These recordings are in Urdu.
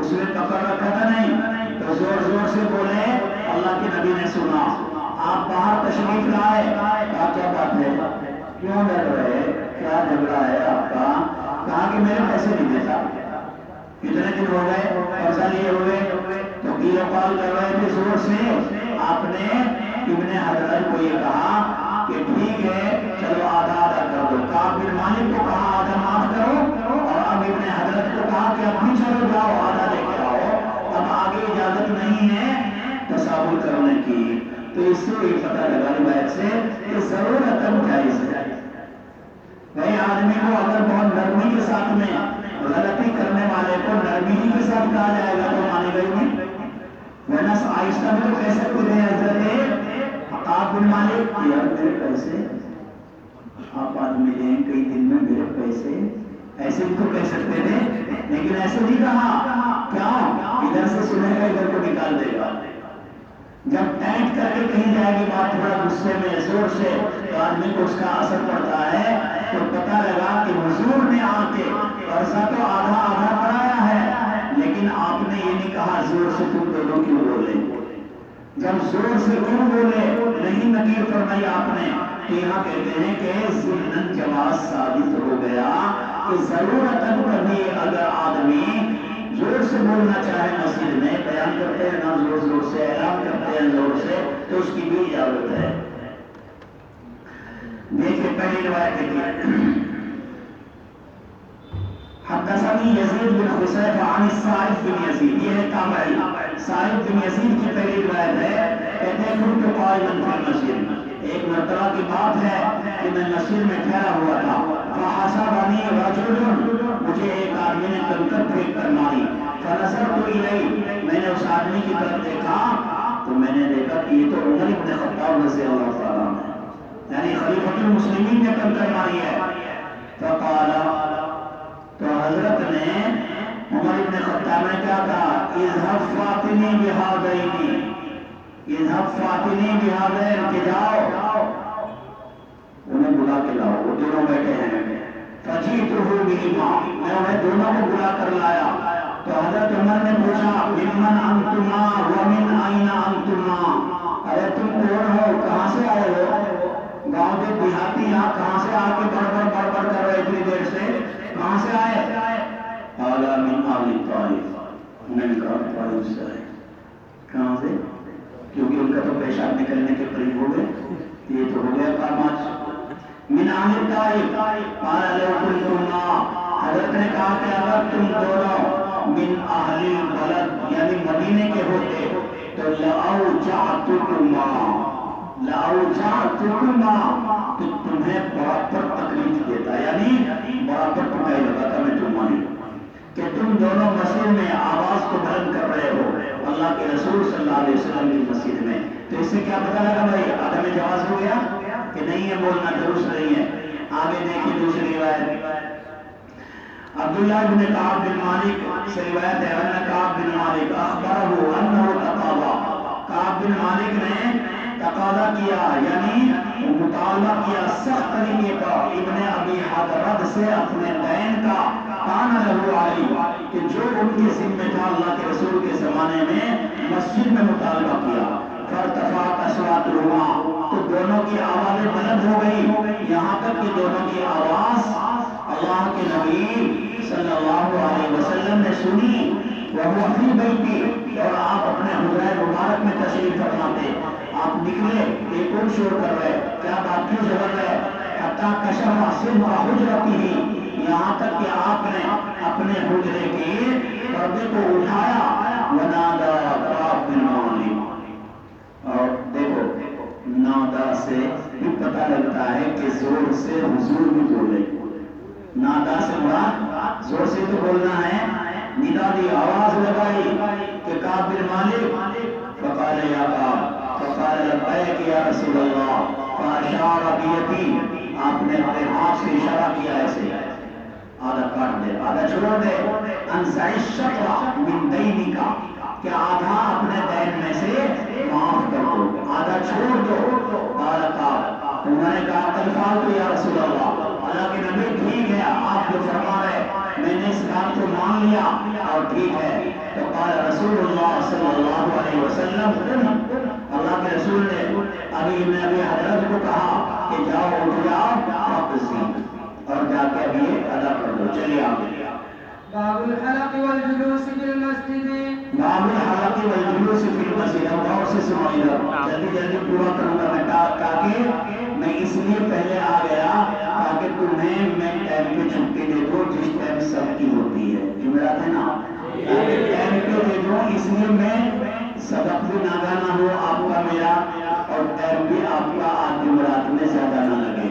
اس نے پکڑ رکھا تھا نہیں، تو زور زور سے بولے، اللہ کے نبی نے سنا، آپ باہر تشریف لائے، کہا کیا بات ہے، کیوں ڈر رہے، کیا جھگڑا ہے آپ کا؟ کہا کہ میرے پیسے نہیں دیتا، کتنے دن ہو گئے قرضہ لیے ہوئے، تو کیلو پال کر رہے تھے زور سے۔ آپ نے ابن حضرت کو یہ کہا کہ ٹھیک ہے چلو آدھا آدھا کر دو، کعب بن مالک کو کہا آدھا معاف کرو، اور اب ابن حضرت کو کہا کہ اب بھی چلو جاؤ آدھا لے کے آؤ، اب آگے اجازت نہیں ہے تصاویر کرنے کی۔ تو اس سے یہ پتہ لگا روایت سے کہ ضرورت جائز ہے۔ بھائی آدمی کو اگر بہت نرمی کے ساتھ میں غلطی کرنے والے کو نرمی ہی کے ساتھ کہا جائے گا تو مانے گا ہی نہیں، ورنہ آہستہ میں تو کہہ سکتے تھے حضرت کعب بن مالک یار میرے پیسے آپ آدمی دیں کئی دن میں میرے پیسے، ایسے بھی تو کہہ سکتے تھے، لیکن ایسے نہیں کہا، کیا ادھر سے سنے گا ادھر کو نکال دے گا۔ جب ٹائٹ کر کے کہیں جائے گی بات تھوڑا غصے میں زور سے تو آدمی کو اس کا اثر پڑتا ہے، تو پتہ لگا کہ حضور نے آ کے قرضہ تو آدھا آدھا کرایا ہے، لیکن آپ نے یہ نہیں کہا زور سے تم دونوں کیوں بولے، جب زور سے کیوں بولے نہیں نکیر فرمائی آپ نے، تو یہاں کہتے ہیں کہ ضمن جواز ثابت ہو گیا کہ ضرورت کبھی اگر آدمی زور سے بولنا چاہے مسجد میں، بیان کرتے ہیں نا زور زور سے، اعلان کرتے ہیں زور سے، تو اس کی بھی اجازت ہے۔ دیکھیں پہلی روایت دیکھیے، حدثني يزيد بن خصيفة عن الصائب بن يزيد، یہ ہے تابعی، صائب بن یزید کی پہلی روایت ہے، کہتے ہیں كنت قائما في المسجد، ایک مرتبہ کی بات ہے کہ میں مسجد میں ٹھہرا ہوا تھا، فحسبني رجل، مجھے ایک آدمی نے کنکر پھینک کر ماری، فنظرت الیہ، میں نے اس آدمی کی طرف دیکھا تو میں نے دیکھا کہ یہ تو عمر بن خطاب رضی اللہ تعالیٰ عنہ، یعنی خلیفۃ المسلمین نے کنکر ماری ہے۔ فقال، تو حضرت نے عمر بن خطاب نے کیا کہا، اذهب فاتنی بہذین، اذهب فاتنی بہذین، کہ جاؤ انہیں بلا کے لاؤ، وہ دونوں بیٹھے ہیں، فجئتہ بہما، میں انہیں دونوں کو بلا کر لایا، تو حضرت عمر نے پوچھا ممن انتما ومن این انتما، ارے تم کون ہو، کہاں سے آئے ہو، گاؤں کے دیہاتی یہاں کہاں سے آ کے بڑبڑ بڑبڑ کر رہے اتنی دیر سے، کہاں سے آئے؟ قال من اہل طائف، انہوں نے کہا طائف سے آئے، کہاں سے؟ کیونکہ ان کا تو پیشاب نکلنے کے قریب ہو گئے، یہ تو ہو گیا کام آج، من اہل طائف، قال لو کنتما، حضرت نے کہا کہ اگر تم دونوں من اہل البلد یعنی مدینے کے ہوتے تو لأوجعتکما، لأوجعتکما، تو تمہیں برابر تکلیف دیتا، یعنی برابر تمہیں لگا تھا میں تمہاری، کہ تم دونوں مسجد میں آواز کو بلند کر رہے ہو اللہ کے رسول صلی اللہ علیہ وسلم کی مسجد میں، تو اس سے کیا پتہ لگا بھائی عدم جواز ہو گیا کہ نہیں ہے، بولنا درست نہیں ہے۔ آگے دیکھیں دوسری روایت، عبداللہ بن کعب بن مالک سے روایت ہے، ان کعب بن مالک اخبرہ انہ تقاضا، کعب بن مالک نے تقاضا کیا یعنی مطالبہ کیا سخت طریقے پر ابن ابی حضرت سے اپنے دین کا، کان لہو علی، کہ جو ان کے ذمہ تھا اللہ کے رسول کے زمانے میں مسجد میں مطالبہ کیا، فارتفعت اصواتہما، تو دونوں کی آوازیں بلند ہو گئی، یہاں تک کہ دونوں کی آواز اللہ کے نبی صلی اللہ علیہ وسلم نے سنی، وہو فی بیتی، اور آپ اپنے حجرہ مبارک میں تشریف فرماتے، آپ نکلے ایک اور شور کر رہے، کیا بات کیوں ضرورت ہے، حتی کشف صدق حجرتہ، یہاں تک کہ آپ نے اپنے حجرے کے پردے کو اٹھایا، ونادا کعب بن مالک، اور دیکھو نادا سے بھی پتہ لگتا ہے کہ زور سے حضور بھی بولے، نادا سے مراد زور سے تو بولنا ہے، ندا دی آواز لگائی کہ کعب بن مالک، فقال یا کعب، فقال لبیک یا رسول اللہ، فاشار بیدی، آپ نے اپنے ہاتھ سے اشارہ کیا ایسے، آدھا کاٹ دے آدھا چھوڑ دے، انزع الشطر من دینک، کہ آدھا اپنے دین میں سے معاف کر دو، آدھا چھوڑ دو، قال کعب، انہوں نے کہا قد فعلت یا رسول اللہ، اللہ کے نبی ٹھیک ہے آپ جو فرما رہے میں نے اس بات کو مان لیا اور ٹھیک ہے. تو قال رسول اللہ صلی اللہ علیہ وسلم، اللہ کے رسول نے ابھی حضرت کو کہا کہ جاؤ اٹھ جاؤ واپسی اور جا کے ابھی یہ ادا کر دو. چلیے آگے. باب الحلق والجلوس في المسجد. باب الحلق والجلوس في المسجد. اب غور سے سنو ادھر، جلدی پورا کروں گا میں تاکہ میں اس لیے پہلے آ گیا تاکہ تمہیں میں ٹائم پہ چھٹی دے دوں جس ٹائم سب کی ہوتی ہے. جمعرات ہے نا، ٹائم پہ دے دوں اس لیے میں سبق بھی ناگانا ہو آپ کا میرا اور ٹائم بھی آپ کا آج جمعرات میں زیادہ نہ لگے.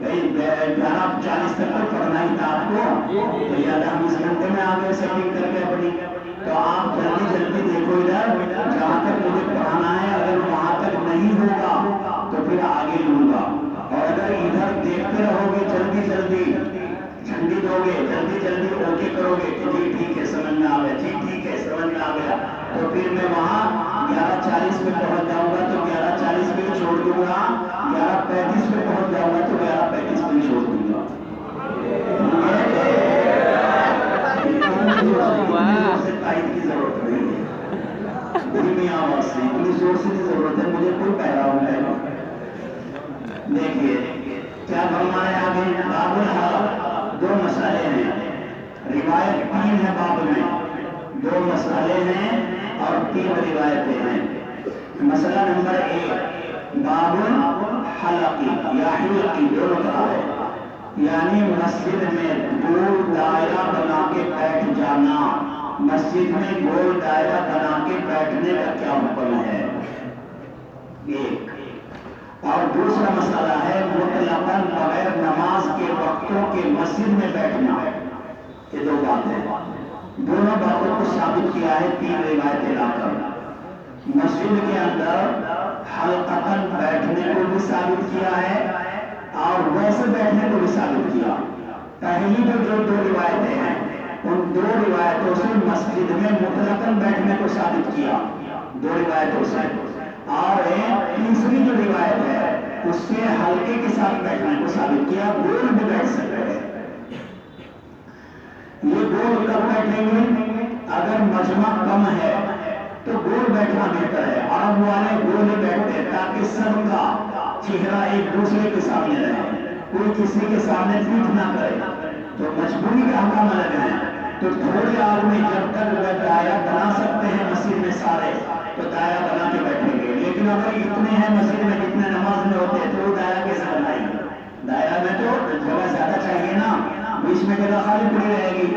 بھائی 11:40 تک تو پڑھنا ہی تھا آپ کو، تو یا 10 گھنٹے میں آگے سیٹنگ کر کے اپنی. تو آپ جلدی دیکھو ادھر جہاں تک مجھے پڑھانا ہے، اگر وہاں تک نہیں ہوگا تو پھر آگے لوں گا. اور اگر ادھر دیکھتے رہو گے جلدی جھنڈی دو گے جلدی اوکے کرو گے کہ جی ٹھیک ہے سمجھ میں آ گیا، جی ٹھیک ہے سمجھ میں آ گیا، تو پھر میں وہاں 11:40 پہ پہنچ جاؤں گا تو 11:40 پہ چھوڑ دوں گا، 11:35 پہ پہنچ جاؤں گا تو 11:35 پہ چھوڑ دوں گا. تائید کی ضرورت نہیں ہے، دھیمی آواز سے اتنی زور سے کی ضرورت ہے، مجھے کوئی پیغام نہیں. دیکھیے کیا فرمایا آگے. باب الحلق، 2 مسئلے ہیں، روایت 3 ہے باب میں، 2 مسئلے ہیں اور 3 روایتیں ہیں. مسئلہ نمبر 1 باب الحلق یا حلق دونوں طرح ہے، یعنی مسجد میں گول دائرہ بنا کے بیٹھ جانا. مسجد میں گول دائرہ بنا کے بیٹھنے کا کیا حکم ہے، ایک. اور دوسرا مسئلہ ہے مطلقاً بغیر نماز کے وقتوں کے مسجد میں بیٹھنا. یہ 2 باتیں، دونوں باتوں کو ثابت کیا ہے 3 روایتیں لا کر. مسجد کے اندر حلقتاً بیٹھنے کو بھی ثابت کیا ہے اور ویسے بیٹھنے کو بھی ثابت کیا. پہلی جو 2 روایتیں ہیں ان 2 روایتوں سے مسجد میں مطلقاً بیٹھنے کو ثابت کیا، 2 روایتوں سے. اور تیسری جو روایت ہے اس سے ہلکے کے ساتھ بیٹھنے کو ثابت کیا، گول بھی بیٹھ سکتے ہیں. یہ گول کب بیٹھیں گے؟ اگر مجمع کم ہے تو گول بیٹھنا بہتر ہے. عرب والے گول ہی بیٹھتے ہیں تاکہ سب کا چہرہ ایک دوسرے کے سامنے رہے، کوئی کسی کے سامنے پیٹھ نہ کرے. تو مجبوری کا حکم الگ ہے. تو تھوڑے آدمی جب تک وہ دائرہ بنا سکتے ہیں مسجد میں سارے تو دائرہ بنا کے بیٹھیں گے، لیکن اگر اتنے ہیں مسجد میں جتنے نماز میں ہوتے ہیں تو وہ دائرہ کیسے بنائیں گے؟ دائرہ میں تو جگہ زیادہ چاہیے نا، بیچ میں جگہ خالی پڑی رہے گی.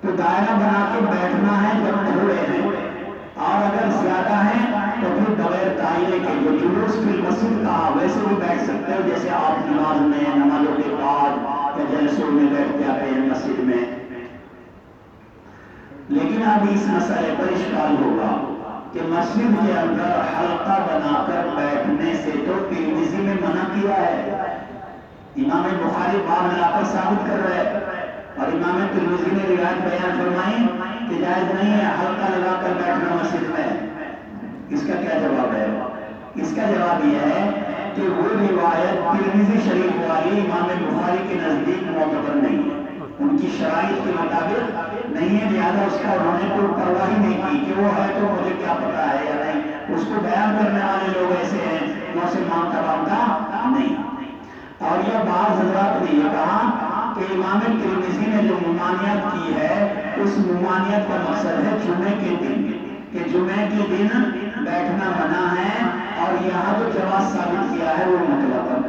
تو دائرہ بنا کے بیٹھنا ہے جب تھوڑے ہیں، اور اگر زیادہ ہیں تو پھر بغیر دائرے کے جو جلوس فی المسجد کہا ویسے بھی بیٹھ سکتے ہو، جیسے آپ نماز میں نمازوں کے بعد یا جلسوں میں بیٹھ جاتے ہیں مسجد میں. لیکن اب اس مسئلے پر اشکال ہوگا کہ مسجد کے اندر حلقہ بنا کر بیٹھنے سے تو ترمذی میں منع کیا ہے. امام بخاری باب لا کر ثابت کر رہے اور امام ترمذی نے روایت بیان فرمائی کہ جائز نہیں ہے حلقہ لگا کر بیٹھنا مسجد میں. اس کا کیا جواب ہے؟ اس کا جواب یہ ہے کہ وہ روایت ترمذی شریف والی امام بخاری کے نزدیک معتبر نہیں ہے، ان کی شرائط کے مطابق نہیں ہے، لہذا اس کا انہوں نے کوئی پرواہ ہی نہیں کی کہ وہ ہے تو مجھے کیا پتا ہے یا نہیں. اس کو بیان کرنے والے لوگ ایسے ہیں جو اسے مانتا نہیں. اور یہ بعض حضرات نے یہ کہا کہ امام ترمذی نے جو ممانعت کی ہے اس ممانعت کا مقصد ہے جمعے کے دن، کہ جمعے کے دن بیٹھنا منع ہے اور یہاں جو جواز ثابت کیا ہے وہ مطلقاً.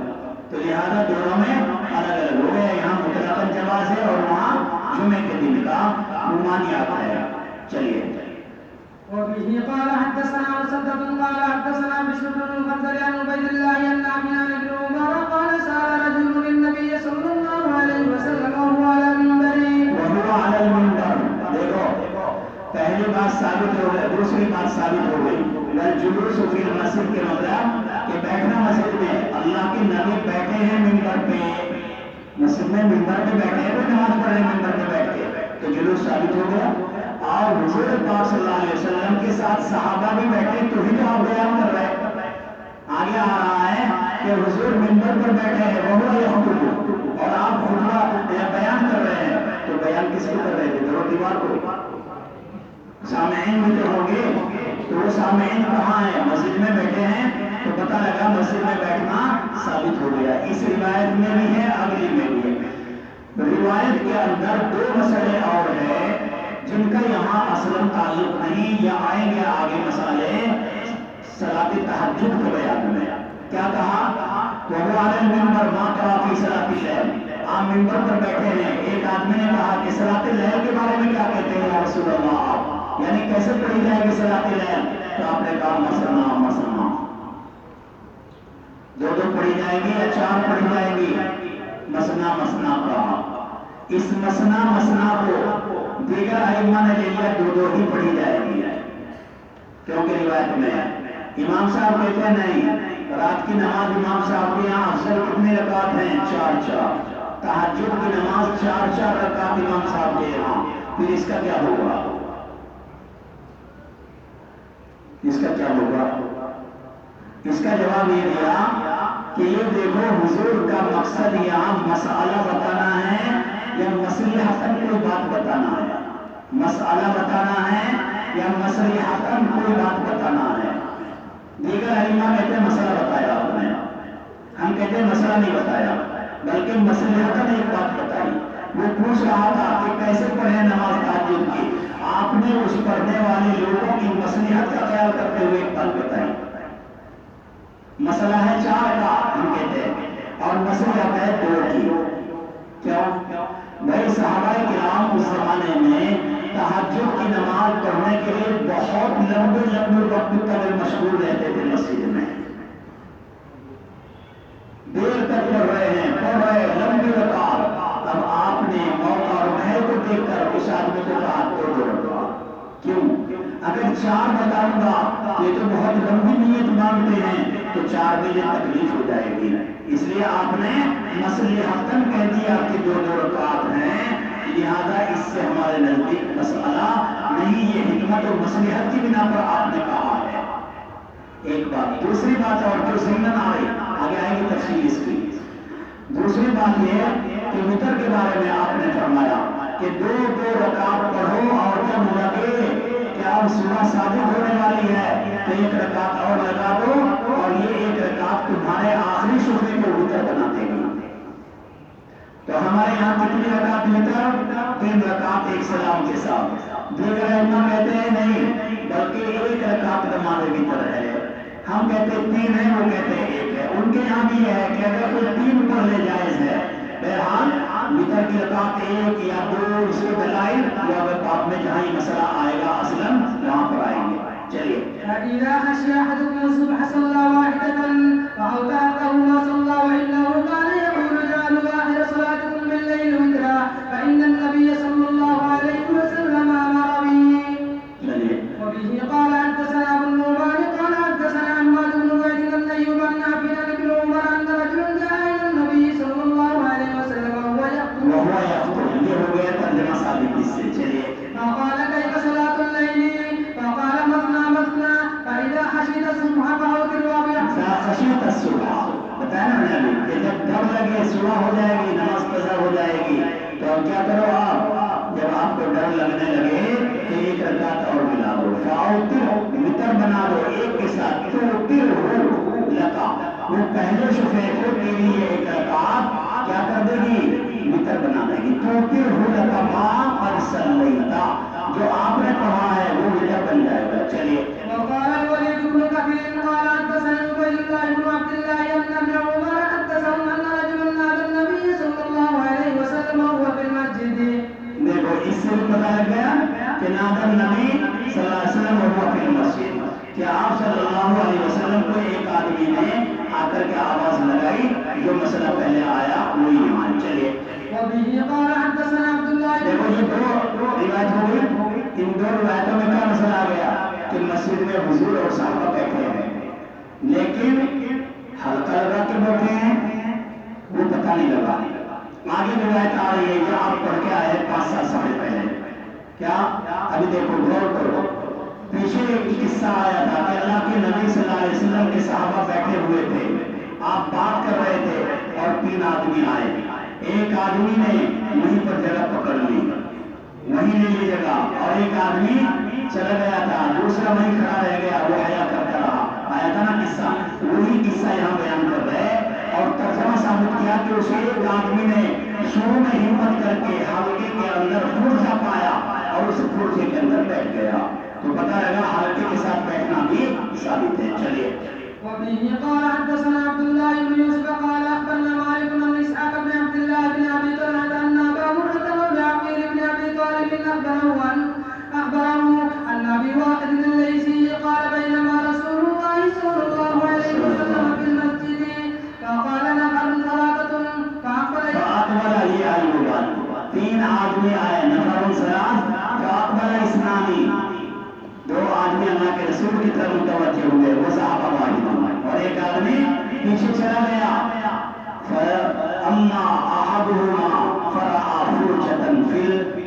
تو لہذا دونوں میں الگ الگ ہو گیا، یہاں مطلقاً جواز ہے اور وہاں جمعے کے دن کا ممانعت ہے. چلیے. وبه قال حدثنا مسدد قال حدثنا بشر بن المفضل عن عبيد الله عن نافع عن ابن عمر قال سأل رجل النبي صلى الله عليه وسلم وهو على المنبر. دیکھو پہلی بات ثابت ہو گئی، دوسری بات ثابت ہو گئی. الجلوس فی المسجد کے مطلب کہ بیٹھنا مسجد میں. اللہ کے نبی بیٹھے ہیں منبر پہ، مسجد میں منبر پہ بیٹھے ہیں، وہ نماز پڑھ رہے ہیں منبر پہ بیٹھ کے، تو جلوس ثابت ہو گیا. اور حضور پاک صلی اللہ علیہ وسلم کے ساتھ صحابہ بھی بیٹھے تو ہی تو آپ بیان کر رہے ہیں. آگے آ رہا ہے کہ حضور منبر پر بیٹھے ہیں وہ اور آپ خطبہ کس کو کر رہے تھے؟ دو دیوار کو. سامعین بھی تو ہوں گے، تو وہ سامعین کہاں ہیں؟ مسجد میں بیٹھے ہیں. تو پتہ لگا مسجد میں بیٹھنا ثابت ہو گیا. اس روایت میں بھی ہے، اگلی میں بھی ہے. روایت کے اندر دو مسئلے اور ہیں جن کا یہاں اصلاً تعلق نہیں، یا آئیں گے آگے مسئلے صلاۃ تہجد کے بیان میں. کیا کہا؟ وَهُوَ عَلَى الْمِنبَرِ مَا قَرَأَ فِي صَلَاةِ اللَّيْلِ. آپ ممبر پر بیٹھے ہیں، ایک آدمی نے کہا کہ صلاۃ اللیل کے بارے میں کیا کہتے ہیں یا رسول اللہ؟ یعنی کیسے پڑھی جائے گی صلاۃ اللیل؟ تو آپ نے کہا مثنا مثنا، دو دو پڑھی جائے گی یا چار پڑھی جائے گی؟ مثنا مثنا کہا. اس مثنا مثنا کو دیگر ائمہ نے لے لیا دو دو ہی پڑھی جائے گی، کیونکہ روایت میں امام صاحب کہتے ہیں نہیں، رات کی نماز امام صاحب کے یہاں افضل کتنے رکعت ہیں؟ 4 تہجد کی نماز 4 رکعت امام صاحب کے یہاں. پھر اس کا کیا ہوگا؟ اس کا کیا ہوگا؟ اس کا جواب یہ دیا کہ یہ دیکھو حضور کا مقصد یہاں مسئلہ بتانا ہے یا مصلحتاً کوئی بات بتانا ہے؟ مسئلہ بتانا ہے یا مصلحتاً کوئی بات بتانا ہے؟ دیگر ائمہ کہتے ہیں مسئلہ بتایا آپ نے، ہم کہتے ہیں مسئلہ نہیں بتایا بلکہ مصلحتاً ایک بات بتائی. وہ پوچھ رہا تھا کہ کیسے پڑھیں نماز تہجد کی. آپ نے اس پڑھنے والے لوگوں کی مصلحت کا خیال کرتے ہوئے ایک بات بتائی. مسئلہ ہے 4 کا ہم کہتے ہیں، اور مصلحت ہے 2 کی. کیوں؟ بھائی صحابہ کرام اس زمانے میں تہجد کی نماز پڑھنے کے لیے بہت لمبے وقت تک مشغول رہتے تھے مسجد میں. دیر تک پڑھ رہے ہیں، پڑھ رہے لمبی رکعت. اب آپ نے موقع اور محل کو دیکھ کر اس آدمی کو کہا 2 رکعت. کیوں؟ اگر 4 بتاؤں گا یہ تو بہت لمبی نیت مانگتے ہیں، تو 4 میں یہ تکلیف ہو جائے گی. اس لیے آپ نے مصلحتاً کہہ دیا کہ 2 رکعت ہیں، لہذا اس سے ہمارے نزدیک مسئلہ نہیں، یہ حکمت اور مصلحت کی بنا پر آپ نے کہا ہے. ایک بات. دوسری بات اور جو ضمن آئے آگے آئے گی تفصیل اس کی. دوسری بات یہ کہ وتر کے بارے میں آپ نے فرمایا کہ 2 رکعت پڑھو، اور جب لگے کہ اب صبح صادق ہونے والی ہے تو 1 رکعت اور لگا دو، اور یہ 1 رکعت تمہارے آخری شفے کو وتر بنا دے گی. تو ہمارے یہاں کتنی رکعت وتر؟ 3 رکعت ایک سلام کے ساتھ. دیگر ائمہ کہتے ہیں نہیں بلکہ 1 رکعت نماز وتر ہے. ہم کہتے ہیں 3 ہے، وہ کہتے ہیں 1 ہے. ان کے یہاں بھی یہ ہے کہ اگر کوئی 3 پڑھ لے جائز ہے. بہرحال وتر کی رکعت 1 یا 2 اس کے دلائل وہ اگر بعد میں جہاں یہ مسئلہ آئے گا اصلاً وہاں پر آئیں گے. چلیے. فإذا خشي أحدكم الصبح صلى واحدة فأوتر قوله صلى، وإنه كان يقول اجعلوا آخر صلاتكم بالليل وترا فإن النبي صلى الله عليه وسلم أمر به. وبه قال حدثنا ابن المبارك قال حدثنا عماد بن زيد بن أيوب عن نافع عن ابن عمر أن رجلا جاء إلى النبي صلى الله عليه وسلم وهو يخطب. یہ ہو گیا ترجمہ ثابت اس سے. چلیے. فقال كيف صلاة الليل؟ فقال مثنى مثنى فإذا خشيت الصبح فأوتر إذا خشيت الصبح بتایا نا میں ابھی کہ جب ڈر لگے صبح ہو جائے گی، نماز قضا ہو جائے گی، تو اب کیا کرو آپ؟ جب آپ کو ڈر لگنے لگے کہ 1 رکعت اور ملا دو، فاوتر وتر بنا دو 1 کے ساتھ. توتر ہو لگا، وہ پہلے شفے کو کے لیے 1 رکعت کیا کر دے گی؟ وتر بنا دے گی. توتر ہو لگا ما قد صلیتا، جو آپ نے پڑھا ہے وہ وتر بن جائے گا. چلیے. وقال الوليد بن كثير قال حدثني عبيد الله بن عبد الله ان ابن عمر حدثهم ان رجلا نادى النبي صلى الله عليه وسلم وهو في المسجد. دیکھو اس سے بھی پتا لگ گیا کہ نادى النبي صلی اللہ علیہ وسلم وهو في المسجد، کہ آپ صلی اللہ علیہ وسلم کو ایک آدمی نے آ کر کے آواز لگائی. جو مسئلہ پہلے آیا وہی ایمان. چلیے. وبه قال حدثنا عبد الله. دیکھو یہ 2 روایت ہو گئی. ان 2 روایتوں میں کیا مسئلہ آ گیا کہ مسجد میں حضور اور صحابہ بیٹھے ہیں، لیکن حلقہ لگا کے بیٹھے ہیں وہ پتہ نہیں لگا. آگے روایت آ رہی ہے جو آپ پڑھ کے آئے 5-7 سال پہلے. کیا؟ ابھی دیکھو غور کرو. پیچھے ایک قصہ آیا تھا کہ اللہ کے نبی صلی اللہ علیہ وسلم کے صحابہ بیٹھے ہوئے تھے، آپ بات کر رہے تھے اور 3 آدمی آئے. ایک آدمی نے وہیں پر جگہ پکڑ لی آدمی چلا گیا تھا، دوسرا وہیں کھڑا رہ گیا، وہ حیا کرتا رہا. آیا تھا نا قصہ، وہی قصہ یہاں بیان کر رہے اور ترجمہ ثابت کیا کہ اس ایک آدمی نے شروع میں ہمت کر کے حلقے کے اندر فرجہ پایا اور اس فرجے کے اندر بیٹھ گیا. تو پتہ لگا حلقے کے ساتھ بیٹھنا بھی ثابت ہے. چلیے. وبه قال حدثنا عبد الله بن يوسف قال اخبرنا مالك بن اسحاق بن عبد الله بن ابي طلحه ان ابا هريره مولى عقيل بن ابي طالب اخبره ان ابي واقد الليثي قال بينما رسول الله صلى الله عليه وسلم في المسجد فقال نفر ثلاثه فاقبل لي ايوب. تین آدمی آئے، نفر ثلاث فاقبل اثنان، دو آدمی اللہ کے رسول کی طرف متوجہ ہوئے، وہ صحابہ واحد، اور ایک آدمی پیچھے چلا گیا. فاما احدهما فرأى فرجة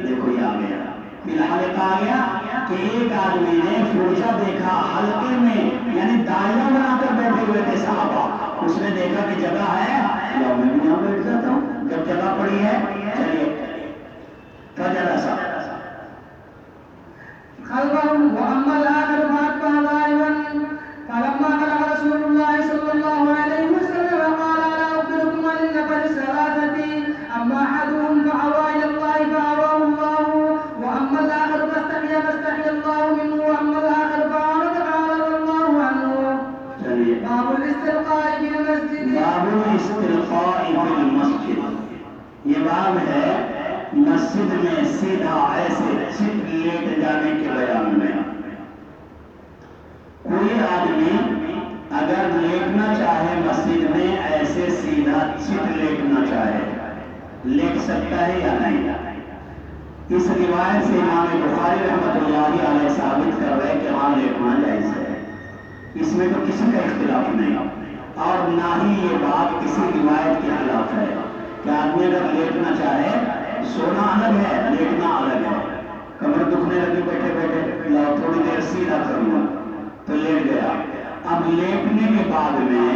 دیکھو یہ آ گیا فی الحلقہ آ گیا کہ ایک آدمی نے فرجہ دیکھا حلقے میں، یعنی دائرہ بنا کر بیٹھے ہوئے تھے صحابہ. اس نے دیکھا کہ جگہ ہے، یا میں بھی یہاں بیٹھ جاتا ہوں جب جگہ پڑی ہے. چلیے. فجلس خلفهم واما الاخر فاتبع ظالما فلما بلغ رسول الله صلى الله عليه وسلم قال الا اخبركم عن النفر الثلاثه اما احدهم فاوى الى الله فاواه الله واما الاخر فاستحيا الله منه واما الاخر فاعرض الله عنه. باب الاستلقاء في المسجد. باب الاستلقاء في المسجد، یہ باب ہے مسجد میں سیدھا ایسے چپ لیٹ جانے کے بیان میں. کوئی آدمی اگر لیٹنا چاہے مسجد میں ایسے سیدھا چپ لیٹنا چاہے، لیٹ سکتا ہے یا نہیں؟ اس روایت سے امام بخاری رحمۃ اللہ علیہ ثابت کر رہے کہ ہاں لیٹنا جائز ہے، اس میں تو کسی کا اختلاف نہیں، اور نہ ہی یہ بات کسی روایت کے خلاف ہے کہ آدمی اگر لیٹنا چاہے، سونا الگ ہے، لیٹنا الگ ہے. کمر دکھنے لگی بیٹھے بیٹھے، لاؤ تھوڑی دیر سیدھا کروں تو لیٹ گیا. اب لیٹنے کے بعد میں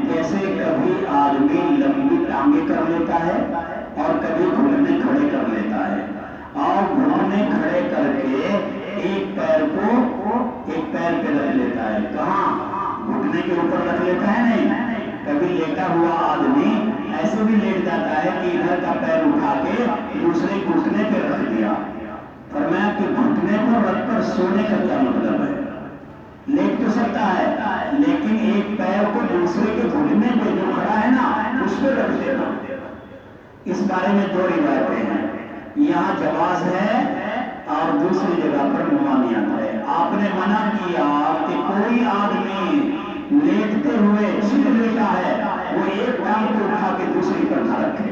جیسے کبھی آدمی لمبی ٹانگیں کر لیتا ہے اور کبھی گھٹنے کھڑے کر لیتا ہے، اور گھٹنے کھڑے کر کے ایک پیر کو ایک پیر پہ رکھ لیتا ہے. کہاں؟ گھٹنے کے اوپر رکھ لیتا ہے نہیں. کبھی لیٹا ہوا آدمی ایسے بھی لیٹ جاتا ہے کہ ادھر کا پیر اٹھا کے دوسرے گھٹنے پہ رکھ دیا. فرمایا کہ گھٹنے پر رکھ کر سونے کا کیا مطلب ہے؟ لیٹ تو سکتا ہے لیکن ایک پیر کو دوسرے کے گھٹنے پہ جو کھڑا ہے نا اس پہ رکھ دینا. اس بارے میں دو روایتیں ہیں، یہاں جواز ہے اور دوسری جگہ پر ممانعت ہے. آپ نے منع کیا کہ کوئی آدمی لیٹتے ہوئے چپ لیٹا ہے وہ ایک ٹانگ کو اٹھا کے دوسری پر نہ رکھے،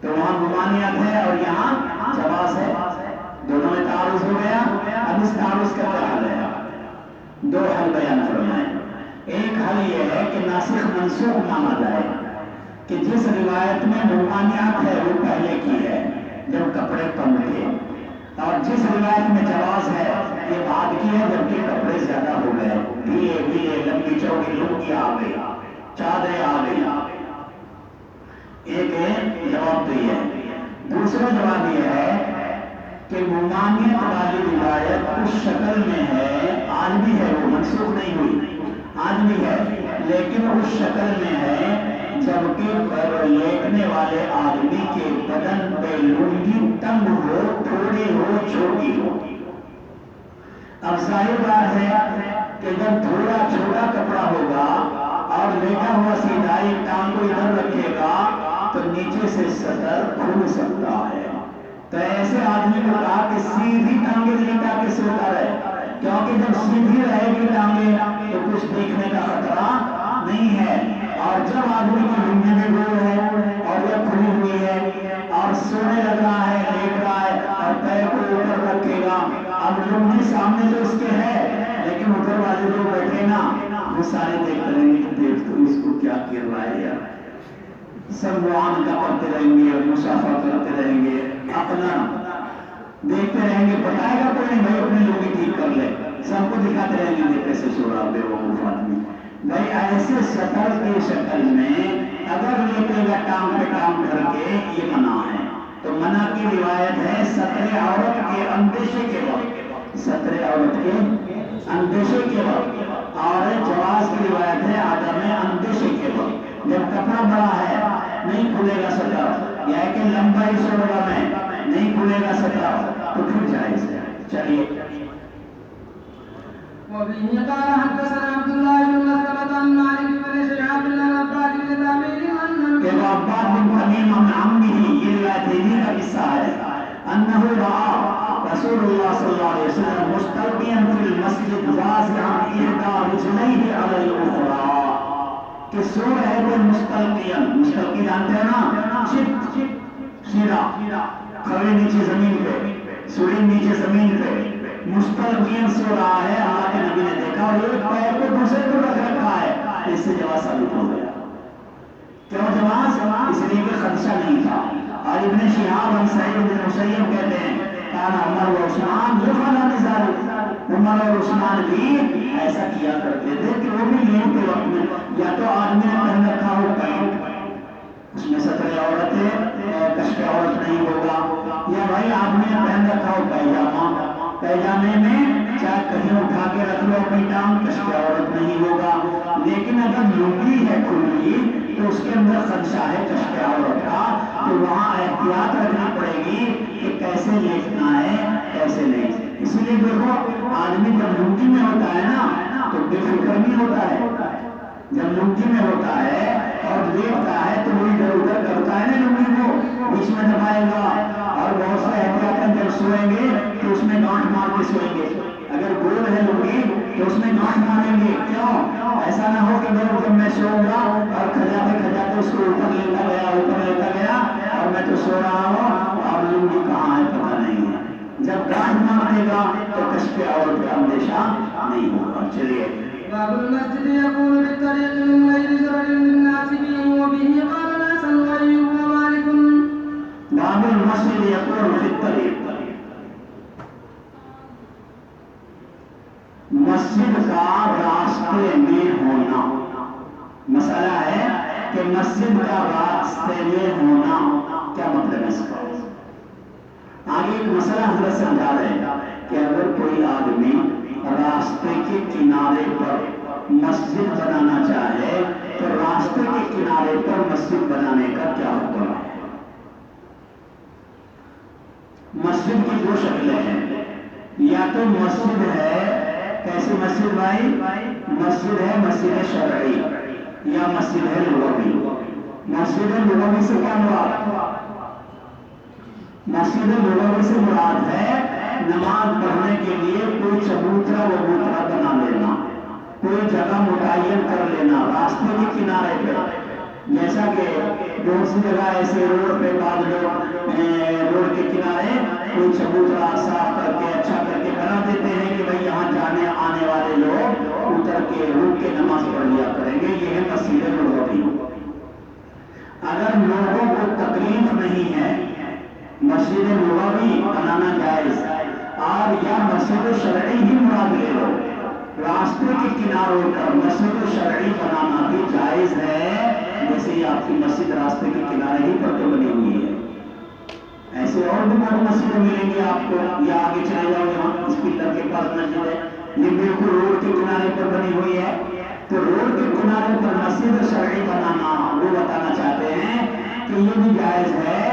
تو وہاں ممانعت ہے اور یہاں جواز ہے. دونوں میں تعارض ہو گیا. اب اس تعارض کا کیا حل ہے؟ دو حل بیان فرمائیں. ایک حل یہ ہے کہ ناسخ منسوخ مانا جائے کہ جس روایت میں ممانعت ہے وہ پہلے کی ہے جب کپڑے کم تھے، اور جس روایت میں جواز ہے یہ بعد کی ہے جبکہ کپڑے زیادہ ہو گئے، ڈھیلے ڈھیلے لمبی چوڑی لنگی آ گئی، چادریں آ گئی. ایک جواب تو یہ ہے. دوسرا جواب یہ ہے کہ ممانعت والی روایت اس شکل میں ہے، آج بھی ہے، وہ منسوخ نہیں ہوئی، آج بھی ہے، لیکن اس شکل میں ہے جبکہ لیٹنے والے آدمی کے بدن پہ لنگی تنگ ہو، تھوڑی ہو، چھوٹی ہو. اب ظاہر بات ہے کہ جب تھوڑا چھوٹا کپڑا ہوگا اور لیٹا ہوا سیدھا ایک ٹانگ کو ادھر رکھے گا تو نیچے سے سطر کھل سکتا ہے. تو ایسے آدمی کو کہا کہ سیدھی ٹانگیں لیٹا کے سوتا رہے، کیونکہ جب سیدھی رہے گی ٹانگیں تو کچھ دیکھنے کا خطرہ نہیں ہے. اور جب آدمی کی لنگی بھی گول ہے اور یہ کھلی ہوئی ہے اور سونے لگ رہا ہے، لیٹ رہا ہے اور پیر کو اوپر رکھے گا، اب لنگی سامنے تو اس کے ہے لیکن اوپر والے لوگ بیٹھے نا وہ سارے دیکھتے رہیں گے کہ دیکھ تو اس کو کیا کر رہا ہے یار. سب معانقہ کرتے رہیں گے، مسافہ کرتے رہیں گے، اپنا دیکھتے رہیں گے. بتائے گا کوئی نہیں بھائی اپنی لنگی ٹھیک کر لے، سب کو دکھاتے رہیں گے کیسے سو رہا بے وقوف آدمی. بھائی ایسے سطر کی شکل میں اگر لیٹے گا ٹانگ پہ ٹانگ کر کے یہ منع ہے. تو منع کی روایت ہے ستر عورت کے اندیشے کے وقت، ستر عورت کے اندیشے کے وقت، اور جواز کی روایت ہے عدم اندیشے کے وقت، جب کپڑا بڑا ہے نہیں کھلے گا ستر، یا کہ لمبا ہی شوربا میں نہیں کھلے گا ستر تو پھر جائز ہے۔ چلیے وبه قال حدثنا عبد الله بن مسلمة عن مالك بن شهاب بن عباد بن تميم کہ وہ عباد بن تمیم عن عمه یہ روایت دینی کا قصہ ہے انه رأى رسول اللہ صلی اللہ علیہ وسلم مستلقيا في المسجد واضعا احدى رجليه على الاخرى، کہ سو رہے وہ مستلقيا، مستلقي جانتے ہیں نا، چپ سیدھا کھڑے نیچے زمین پہ، سوڑی نیچے زمین پہ مستلقین سو رہا ہے۔ اللہ کے نبی نے دیکھا اور ایک پیر کو دوسرے کو رکھ رکھا ہے، اس سے جواز ثابت ہو گیا۔ کیوں جواز؟ اس لیے کہ خدشہ نہیں تھا۔ اور ابن شہاب عن سعید بن مسیب کہتے ہیں کان عمر و عثمان یفعلان ذلک، عمر اور عثمان بھی ایسا کیا کرتے تھے کہ وہ بھی لیٹ کے وقت میں یا تو آدمی نے پہن رکھا ہو پینٹ، اس میں ستر عورت ہے، کشف عورت نہیں ہوگا، یا بھائی آپ نے پہن رکھا ہو پیجامہ، پیجامے میں چاہے کہیں اٹھا کے رکھ لو اپنی ٹانگ، کشف عورت نہیں ہوگا۔ لیکن اگر لنگی ہے کھلی تو اس کے اندر خدشہ ہے کشف عورت کا، تو وہاں احتیاط رکھنی پڑے گی کہ کیسے لیٹنا ہے کیسے نہیں۔ اس لیے دیکھو آدمی جب لنگی میں ہوتا ہے نا تو بے فکر نہیں ہوتا ہے، جب لنگی میں ہوتا ہے اور لیٹتا ہے تو وہ ادھر ادھر کرتا ہے نا، لنگی کو بیچ میں دبائے گا، اور بہت سے احتیاط جب سوئیں گے تو اس میں گانٹھ مار کے سوئیں گے، اگر گول ہے لنگی تو اس میں گانٹھ ماریں گے۔ کیوں؟ ایسا نہ ہو کہ جب میں سوؤں گا اور کھجاتے کھجاتے اس کو اوپر لیتا گیا اوپر لیتا گیا اور میں تو سو رہا ہوں اور لنگی کہاں ہے پتہ نہیں ہے۔ جب گانٹھ مار دے گا تو کشف عورت کا اندیشہ نہیں ہوگا۔ چلیے باب المسجد يكون بالطريق من غير زرع للناس فيه وبه قال الحسن وأيوب ومالك. باب المسجد يكون في الطريق، مسجد کا راستے میں ہونا، مسئلہ ہے کہ مسجد کا راستے میں ہونا کیا مطلب ہے اس کا؟ آگے ایک مسئلہ حضرت سمجھا رہے ہیں کہ اگر کوئی آدمی راستے کے کنارے پر مسجد بنانا چاہے تو راستے کے کنارے پر مسجد بنانے کا کیا حکم ہے؟ مسجد کی دو شکلیں ہیں، یا تو مسجد ہے، کیسی مسجد بھائی؟ مسجد ہے مسجد شرعی یا مسجد ہے لغوی۔ مسجد لغوی سے کیا مراد؟ مسجد لغوی سے مراد ہے نماز پڑھنے کے لیے کوئی چبوترا وبوترا بنا لینا، کوئی جگہ متعین کر لینا راستے کے کنارے پہ، جیسا کہ بہت سی جگہ ایسے روڈ پہ بعض لوگ روڈ کے کنارے کوئی چبوترا صاف کر کے اچھا کر کے بنا دیتے ہیں کہ بھائی یہاں جانے آنے والے لوگ اتر کے رک کے نماز پڑھ لیا کریں گے، یہ ہے مسجد لغوی۔ اگر لوگوں کو تکلیف نہیں ہے مسجد لغوی بنانا جائز، اور یا مسجد شرعی ہی مراد لے لو، راستے کے کناروں پر مسجد شرعی بنانا بھی جائز ہے، جیسے یہ آپ کی مسجد راستے کے کنارے ہی پر تو بنی ہوئی ہے۔ ایسے اور بھی بہت مسجدیں ملیں گی آپ کو، یا آگے چلے جاؤ یہاں اس پلر کے پاس مسجد ہے، یہ بالکل روڈ کے کنارے پر بنی ہوئی ہے، تو روڈ کے کنارے پر مسجد شرعی بنانا وہ بتانا چاہتے ہیں کہ یہ بھی جائز ہے،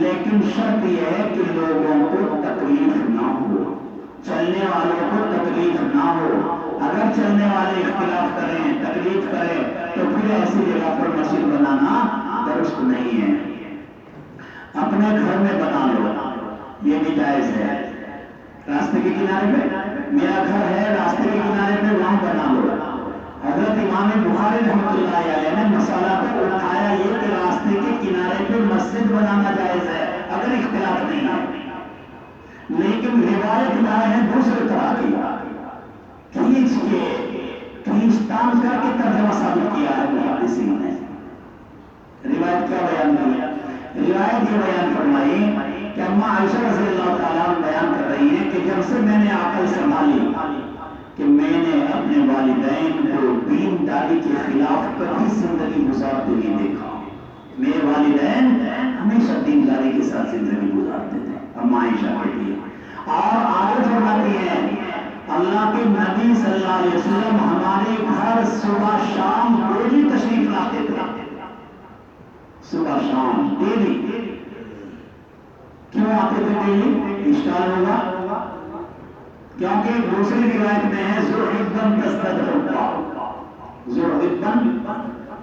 لیکن شرط یہ ہے کہ لوگوں کو تکلیف نہ ہو، چلنے والوں کو تکلیف نہ ہو۔ اگر چلنے والے اختلاف کریں تکلیف کریں تو پھر ایسی جگہ پر مسجد بنانا درست نہیں ہے۔ اپنے گھر میں بنا لو، یہ بھی جائز ہے، راستے کے کنارے پہ میرا گھر ہے، راستے کے کنارے پہ وہاں بنا لو۔ حضرت امام بخاری رحمۃ اللہ علیہ نے مسئلہ کو اٹھایا یہ کہ راستے کے کنارے پہ مسجد بنانا جائز ہے اگر اختلاف نہیں ہے، لیکن روایت لائے ہیں دوسرے طرح کی، کھینچ کے کھینچتان کر کے ترجمہ ثابت کیا ہے محدثین نے۔ روایت کیا بیان کی؟ روایت یہ بیان فرمائی کہ اماں عائشہ رضی اللہ تعالیٰ بیان کر رہی ہیں کہ جب سے میں نے عقل سنبھالی کہ میں نے اپنے والدین کو دین داری کے خلاف کبھی زندگی گزارتے نہیں دیکھا، میرے والدین ہمیشہ دینداری کے ساتھ زندگی گزارتے تھے. اما عائشہ کہتی ہے اور آگے فرماتی ہیں اللہ کے نبی صلی اللہ علیہ وسلم ہمارے گھر صبح شام ڈیلی تشریف لاتے تھے. صبح شام ڈیلی. کیوں آتے تھے ڈیلی؟ اشکال ہوگا کیونکہ دوسری روایت میں ہے ذوالحبن تزداد حبا. ذوالحبن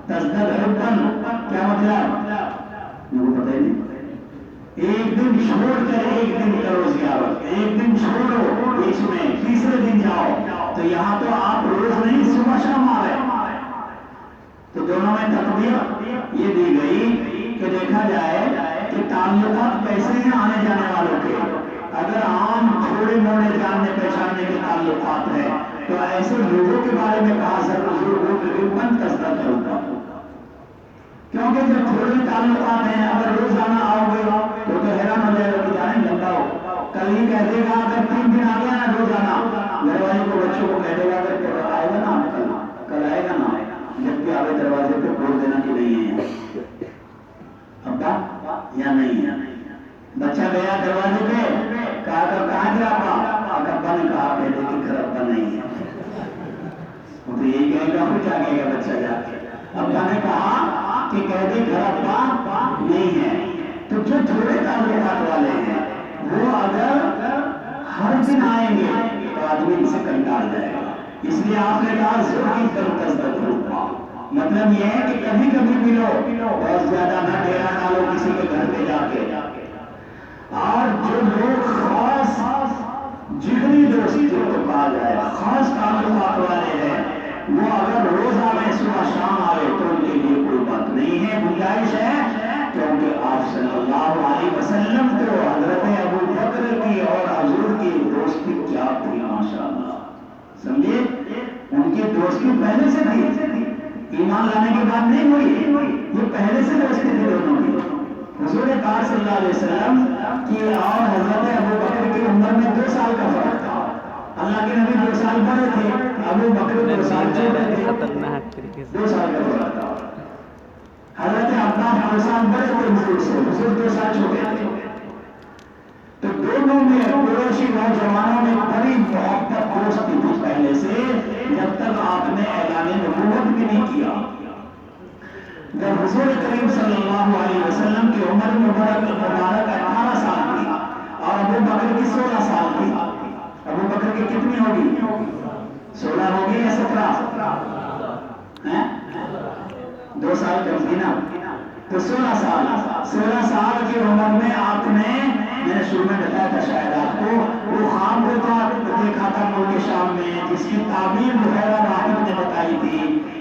تزداد حبا کیا مطلب؟ مجھے پتہ ہی نہیں. ایک دن چھوڑ کر ایک دن کرو زیارت. ایک دن چھوڑو بیچ میں تیسرے دن جاؤ. تو یہاں تو آپ روز نہیں صبح شام آ رہے. تو دونوں میں تقدیر یہ دی گئی کہ دیکھا جائے کہ تعلقات کیسے ہیں آنے جانے والوں کے. اگر عام تھوڑے موڑے جاننے پہچاننے کے تعلقات ہیں تو ایسے لوگوں کے بارے میں کہا ذوالحبن تزداد حبا. کیونکہ جب تھوڑے تعلقات ہیں اگر روزانہ آؤ گے تو حیران ہو جائے گا کہ جائیں لمبا ہو. کل ہی کہہ دے گا اگر 3 دن آ گیا نا روزانہ گھر والے کو بچوں کو کہہ دے گا اگر آئے گا نا کل آئے گا نا جب بھی آگے دروازے پہ کھول دینا کہ نہیں ہے ابا یا نہیں ہے. بچہ گیا دروازے پہ کہا کہاں گیا ابا نے کہا کہہ دے کہ گھر ابا نہیں ہے. وہ تو یہی کہے گا پھر کیا کہے گا بچہ جا کے ابا نے کہا کہ کہہ دے گھر ابا نہیں ہے. تو جو تھوڑے تعلقات والے ہیں وہ اگر ہر دن آئیں گے تو آدمی ان سے کنٹال جائے گا. اس لیے آپ نے کہا ذوالحبن تزداد حبا. مطلب یہ ہے کہ کبھی کبھی ملو بہت زیادہ نہ ڈیرا ڈالو کسی کے گھر پہ جا کے. اور جو لوگ خاص جگری دوستی کو کہا جائے خاص تعلقات والے ہیں وہ اگر روز آئے صبح شام آئے تو ان کے لیے کوئی بات نہیں ہے. گنجائش ہے کیونکہ آپ صلی اللہ علیہ وسلم کو حضرت ابو بکر کی اور حضور کی دوستی کیا تھی ماشاءاللہ. سمجھے ان کی دوستی پہلے سے تھی. ایمان لانے کے بعد نہیں ہوئی. یہ پہلے سے دوستی تھی دونوں کی. حضور پاک صلی اللہ علیہ وسلم کی اور حضرت ابو بکر کی عمر میں 2 سال کا فرق تھا. اللہ کے نبی 2 سال بڑے تھے, ابو بکر 2 سال چھوٹے تھے. 2 سال کا فرق تھا. حضرت عباس 2 سال بڑے تھے حضور سے, حضور 2 سال چھوٹے تھے. تو دونوں میں قریشی نوجوانوں میں بڑی محبت دوستی تھی پہلے سے جب تک آپ نے اعلان نبوت بھی نہیں کیا. جب حضور کریم صلی اللہ علیہ وسلم کی عمر مبارک 18 سال تھی اور ابو بکر کی 16 سال تھی. ابو بکر کی کتنی ہوگی؟ 16 ہوگی یا 17؟ 2 سال کم تھی نا. تو 16 سال کی عمر میں آپ نے, میں نے شروع میں بتایا تھا شاید آپ کو, وہ خواب دیکھا تھا ملک شام میں جس کی تعبیر بحیرہ راہب نے بتائی تھی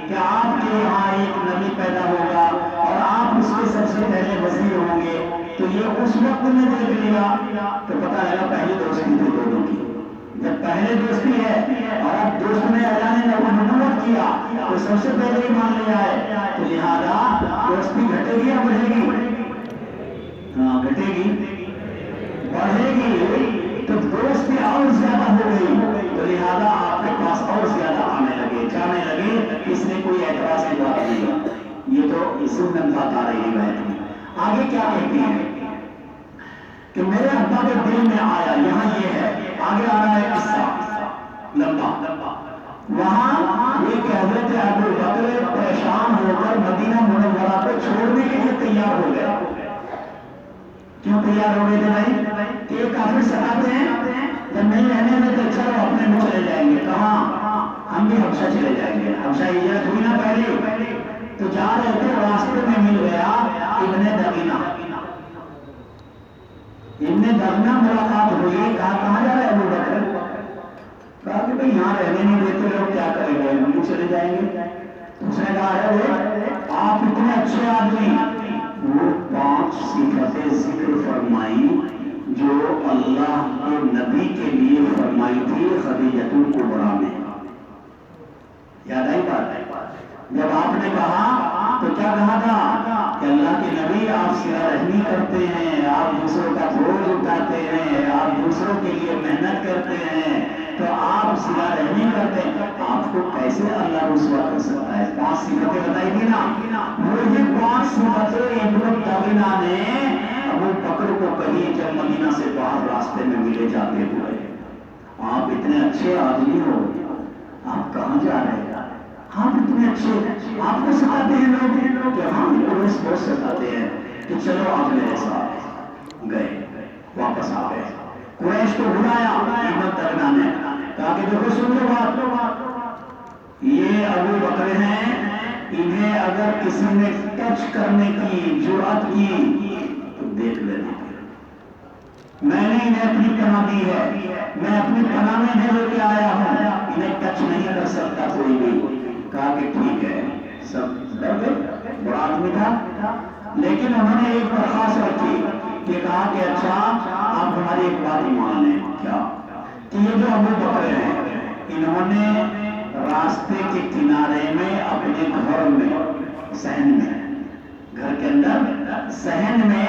کہ آپ کے یہاں ایک نبی پیدا ہوگا اور آپ اس کے سب سے پہلے وزیر ہوں گے. تو یہ اس وقت نے دیکھ لیا تو پتہ لگا پہلی دوستی تھی دونوں کی. جب پہلے دوستی ہے اور اب دوست نے اعلان نبوت کیا تو سب سے پہلے ہی مان لیا ہے تو لہذا دوستی گھٹے گی یا بڑھے گی؟ ہاں گھٹے گی, بڑھے گی. تو دوستی اور زیادہ ہو گئی تو لہذا آپ کے پاس اور زیادہ آنے لگے جانے لگے. اس نے کوئی اعتراض کی بات نہیں. یہ تو اس میں بات آ رہی ہے. آگے کیا کہتی ہے کہ میرے ابا کے دل میں آیا. یہاں یہ ہے, آگے آ رہا ہے قصہ لمبا. وہاں یہ کہ حضرت ابو بکر پریشان ہو کر مدینہ منورہ کو چھوڑنے کے لیے تیار ہو گئے. کیوں تیار ہو گئے تھے بھائی؟ کہ یہ کافر سکھاتے ہیں جب نہیں رہنے میں تو چلو اپنے میں چلے جائیں گے. کہاں؟ ہم بھی حبشہ چلے جائیں گے. حبشہ ہجرت ہوئی نا پہلے. تو جا رہے تھے راستے میں مل گیا ابن دغینہ. ابن دغینہ ملاقات ہوئی. کہاں جا رہے ابو بکر؟ کہا کہ بھئی یہاں رہنے نہیں دیتے لوگ, کیا کریں گے, ہم بھی چلے جائیں گے. اس نے کہا ہے آپ اتنے اچھے آدمی. وہ 5 صفتیں ذکر فرمائی جو اللہ کے نبی کے لیے فرمائی تھی خدیجۃ الکبریٰ نے. یاد آئی بات؟ جب آپ نے کہا تو کیا کہا تھا کہ اللہ کے نبی آپ صلہ رحمی کرتے ہیں, آپ دوسروں کا بوجھ اٹھاتے ہیں, آپ دوسروں کے لیے محنت کرتے ہیں, تو آپ صلہ رحمی کرتے ہیں. آپ کو کیسے اللہ رسوا کر سکتا ہے؟ 5 صفتیں بتائی تھی نا، وہی 5 صفتیں ابن طغینہ نے ابو بکر کو کہی جب مدینہ سے باہر راستے میں ملے جاتے ہوئے، آپ اتنے اچھے آدمی ہو، آپ کہاں جا رہے ہیں؟ آپ اتنے اچھے، آپ کو سکھاتے ہیں لوگ کہ ہم قریش بہت سکھاتے ہیں کہ چلو آپ میرے ساتھ گئے، واپس آ گئے۔ قریش کو بلایا ابن طغینہ نے، کہا کہ دیکھو سن لو بات، یہ ابو بکر ہیں، انہیں اگر کسی نے ٹچ کرنے کی جرأت کی تو دیکھ لینا، میں نے انہیں اپنی پناہ دی ہے، میں اپنی پناہ میں انہیں لے کے آیا ہوں، انہیں ٹچ نہیں کر سکتا کوئی بھی۔ کہا کہ ٹھیک ہے، سب ڈر گئے، بڑا آدمی تھا، لیکن انہوں نے ایک درخواست رکھی کہ کہا کہ اچھا آپ ہماری ایک بات مان لیں، کیا کہ یہ جو ابو بکر ہیں انہوں نے راستے کے کنارے میں اپنے گھر میں، صحن میں، گھر کے اندر صحن میں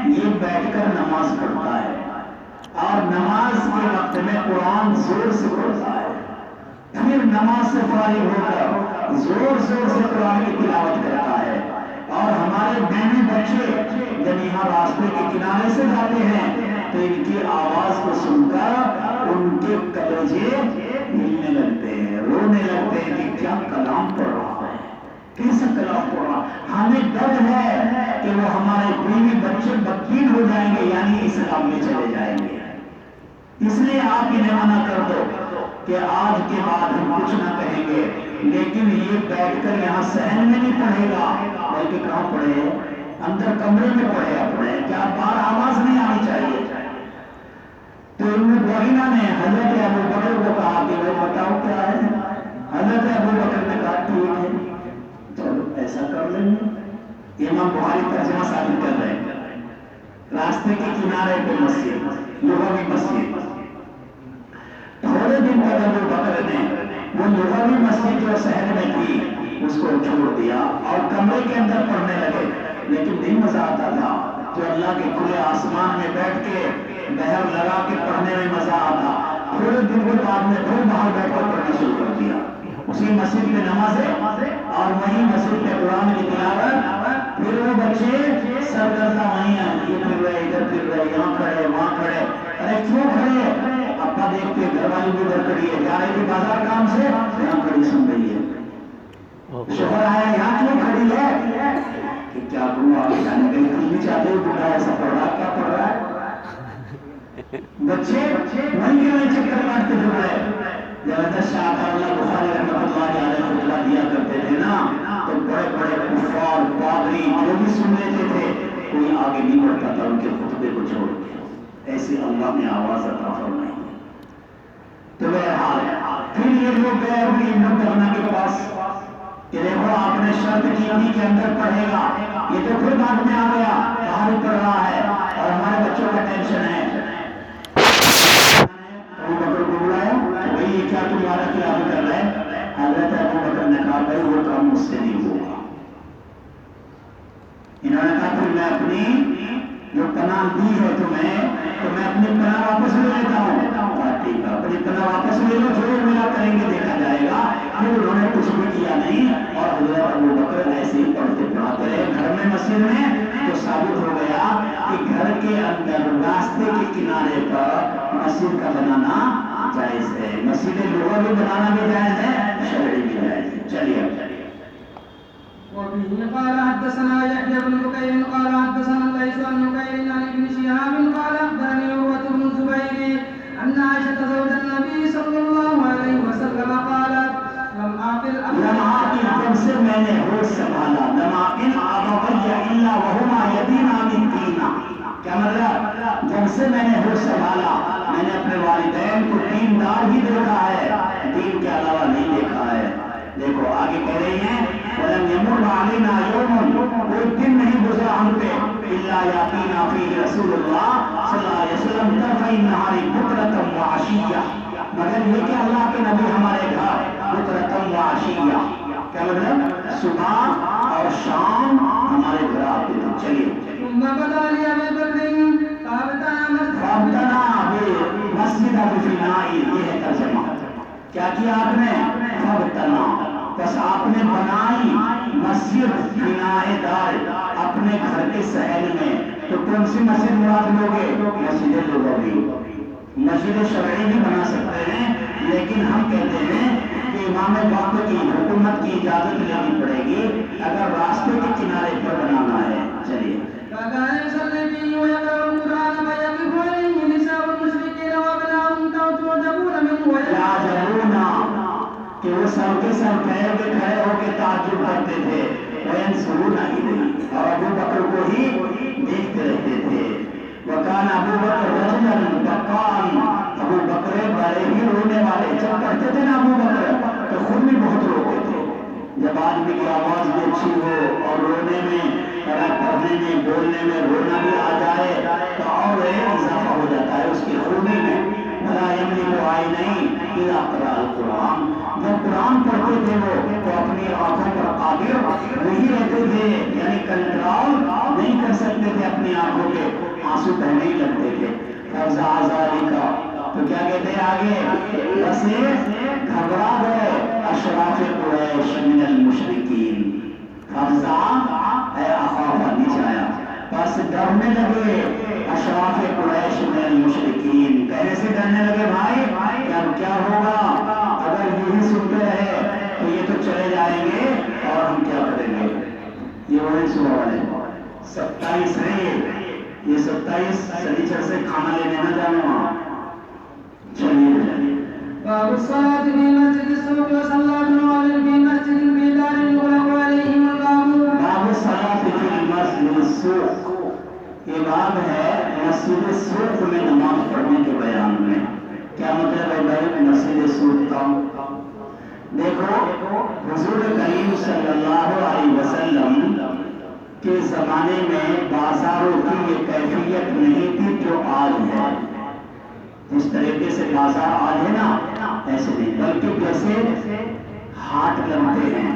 یہ بیٹھ کر نماز پڑھتا ہے اور نماز کے وقت میں قرآن زور سے پڑھتا ہے، پھر نماز سے فارغ ہو کر زور زور سے قرآن کی تلاوت کرتا ہے، اور ہمارے بیوی بچے جب یہاں راستے کے کنارے سے جاتے ہیں تو ان کی آواز کو سن کر ان کے کلیجے ہلنے لگتے ہیں، رونے لگتے ہیں کہ کیا کلام پڑھ رہا ہے، کیسا کلام پڑھ رہا ہے، ہمیں ڈر ہے کہ وہ ہمارے بیوی بچے بددین ہو جائیں گے، یعنی اسلام میں چلے جائیں گے، اس لیے آپ انہیں منع کر دو کہ آج کے بعد ہم کچھ نہ کہیں گے، لیکن یہ بیٹھ کر یہاں صحن میں نہیں پڑھے گا، بلکہ کہاں پڑھے؟ اندر کمرے میں پڑھے اپنے، کیا باہر آواز نہیں آنی چاہیے۔ تو ابن طغینہ نے حضرت ابو بکر کو کہا کہ وہ بتاؤ کیا ہے؟ حضرت ابو بکر نے کہا ٹھیک ہے، چلو ایسا کر لیں گے۔ امام بخاری ترجمہ ثابت کر رہے ہیں، راستے کے کنارے پہ مسجد، لغوی مسجد، تھوڑے دن بعد ابو بکر نے وہ لغوی مسجد جو شہر میں تھی اس کو چھوڑ دیا اور کمرے کے اندر پڑھنے لگے، لیکن نہیں مزہ آتا تھا تو اللہ کے کھلے آسمان میں بیٹھ کے بہر لگا کے پڑھنے میں مزہ آتا، تھوڑے دن کے بعد میں پھر باہر بیٹھ کر پڑھنا شروع کر دیا، اسی مسجد میں نمازیں اور وہیں مسجد میں قرآن کی تلاوت، پھر وہ بچے سرگردہ وہیں ہیں، یہ پھر رہے ادھر پھر رہے، یہاں کھڑے وہاں کھڑے، ارے کیوں کھڑے؟ ابا دیکھتے گھر والی بھی ادھر کھڑی ہے، جا رہی تھی بازار کام سے، یہاں کھڑی سن رہی ہے، شوہر آیا یہاں کیوں کھڑی ہے کہ کیا کروں، آپ جانے کے لیے نہیں چاہتے ہو، بوڑھا ایسا پڑھ رہا کیا پڑھ رہا ہے؟ بچے وہیں کے وہیں چکر کاٹتے پھر رہے۔ زبردست شاہ اللہ بخاری رحمۃ اللہ علیہ خطبہ دیا کرتے تھے نا، تو بڑے بڑے کفار پادری جو بھی سن لیتے تھے کوئی آگے نہیں بڑھتا تھا ان کے خطبے کو چھوڑ کے، ایسے اللہ نے آواز عطا فرمائی۔ تو بہرحال پھر یہ لوگ گئے اپنی ابن طغینہ کے پاس کہ دیکھو آپ نے شرط کی تھی کہ اندر پڑھے گا، یہ تو پھر بعد میں آ گیا باہر پڑھ رہا ہے اور ہمارے بچوں کا ٹینشن ہے۔ ابو بکر کو بلایا، بھائی یہ کیا تمہارا خلاف کر رہے ہیں؟ حضرت ابو بکر نے کہا بھائی وہ کام مجھ سے نہیں ہوگا۔ انہوں نے کہا پھر میں اپنی جو پناہ دی ہے تمہیں تو میں اپنی پناہ واپس لے لیتا ہوں۔ ٹھیک ہے اپنی پناہ واپس لے لو، جو میرا کریں گے دیکھا جائے گا۔ پھر انہوں نے کچھ بھی کیا نہیں اور حضرت ابو بکر ایسے ہی پڑھتے پڑھاتے رہے گھر میں مسجد میں، تو ثابت ہو گیا کہ گھر کے اندر راستے کے کنارے پر مسجد کا بنانا جائز ہے، مسجد لغوی بنانا بھی جائز ہے، شرعی بھی جائز ہے۔ چلیے وبه قال حدثنا يحيى بن بكير قال حدثنا الليث عن بكير عن ابن شهاب قال اخبرني عروة بن الزبير ان عائشة زوج النبي صلى الله عليه وسلم قالت لم اعقل جب سے میں نے ہوش سنبھالا، لم اعقل ابوي الا وهما يدينان الدين، کیا مطلب جب سے میں نے ہوش سنبھالا میں نے اپنے والدین کو دیندار ہی دیکھا ہے، دین کے علاوہ نہیں دیکھا ہے۔ دیکھو آگے کہہ رہی ہیں وَلَمْ يَمُرَّ عَلَيْنَا يَوْمٌ، کوئی دن نہیں گزرا ہم پہ إِلَّا يَأْتِينَا فِيهِ رسول اللہ صلی اللہ علیہ وسلم طرفَيِ النَّهَارِ بُكْرَةً وَعَشِيًّا، مگر یہ کہ اللہ کے نبی ہمارے گھر بُكْرَةً وَعَشِيًّا، کیا مطلب صبح اور شام ہمارے گھر آتے تھے۔ چلیے ثم بدا لأبي بكر فابتنا بمسجد بفناء، یہ ہے ترجمہ، کیا کیا آپ نے؟ فبتنا، بس آپ نے بنائی مسجد بنائے دار اپنے گھر کے صحن میں. تو کون سی مسجد مراد لوگے؟ مسجد نبوی. مسجد شرعی بھی بنا سکتے ہیں، لیکن ہم کہتے ہیں کہ امام وقت کی حکومت کی اجازت لینی پڑے گی اگر راستے کے کنارے پر بنانا ہے. چلیے. کہ وہ سر کے سر کھڑے ہو کے تعجب کرتے تھے، وَيَنْصُرُونَ إِلَيْهِ، اور ابو بکر کو ہی دیکھتے رہتے تھے. وَكَانَ أَبُو بَكْرَ رَجُلًا بَكَّاءً، ابو بکر بڑے ہی رونے والے. جب پڑھتے تھے نا ابو بکر تو خود بھی بہت روتے تھے. جب آدمی کی آواز بھی اچھی ہو اور رونے میں، پڑھنے میں، بولنے میں رونا بھی آ جائے تو اور اضافہ ہو جاتا ہے اس کی خوبی میں. بھلا يملك عينيه إذا قرأ القرآن، جب قرآن پڑھتے تھے وہ تو اپنی آنکھوں پر قادر نہیں رہتے تھے، یعنی کنٹرول نہیں کر سکتے تھے اپنی آنکھوں کے، آنسو بہنے ہی لگتے تھے. فَفَزَعَ ذَلِكَ، تو کیا کہتے ہیں آگے؟ بس گھبرا گئے اشراف قریش من المشرکین. فَفَزَعَ اے اخاف، نیچے آیا، بس ڈرنے لگے اشراف قریش من المشرکین. کہنے سے ڈرنے لگے بھائی کہ اب کیا ہوگا، اگر یہی سنتے رہے تو یہ تو چلے جائیں گے اور ہم کیا کریں گے. یہ وہی سوال ہے 27 ہے، یہ 27 سنیچر سے کھانا لینے نہ جانے وہاں. چلیے. باب الصلاة في مسجد السوق وصلاة المغرب في مسجد في دار يغلق عليهم الباب. باب الصلاة في مسجد السوق، یہ باب ہے مسجد سوق میں نماز پڑھنے کے بیان میں. کیا مطلب ہے بھائی مسجد سوق کا؟ دیکھو حضور کریم صلی اللہ علیہ وسلم کے زمانے میں بازاروں کی یہ کیفیت نہیں تھی جو آج ہے. جس طریقے سے بازار آج ہے نا ایسے نہیں، بلکہ جیسے ہاٹ لگتے ہیں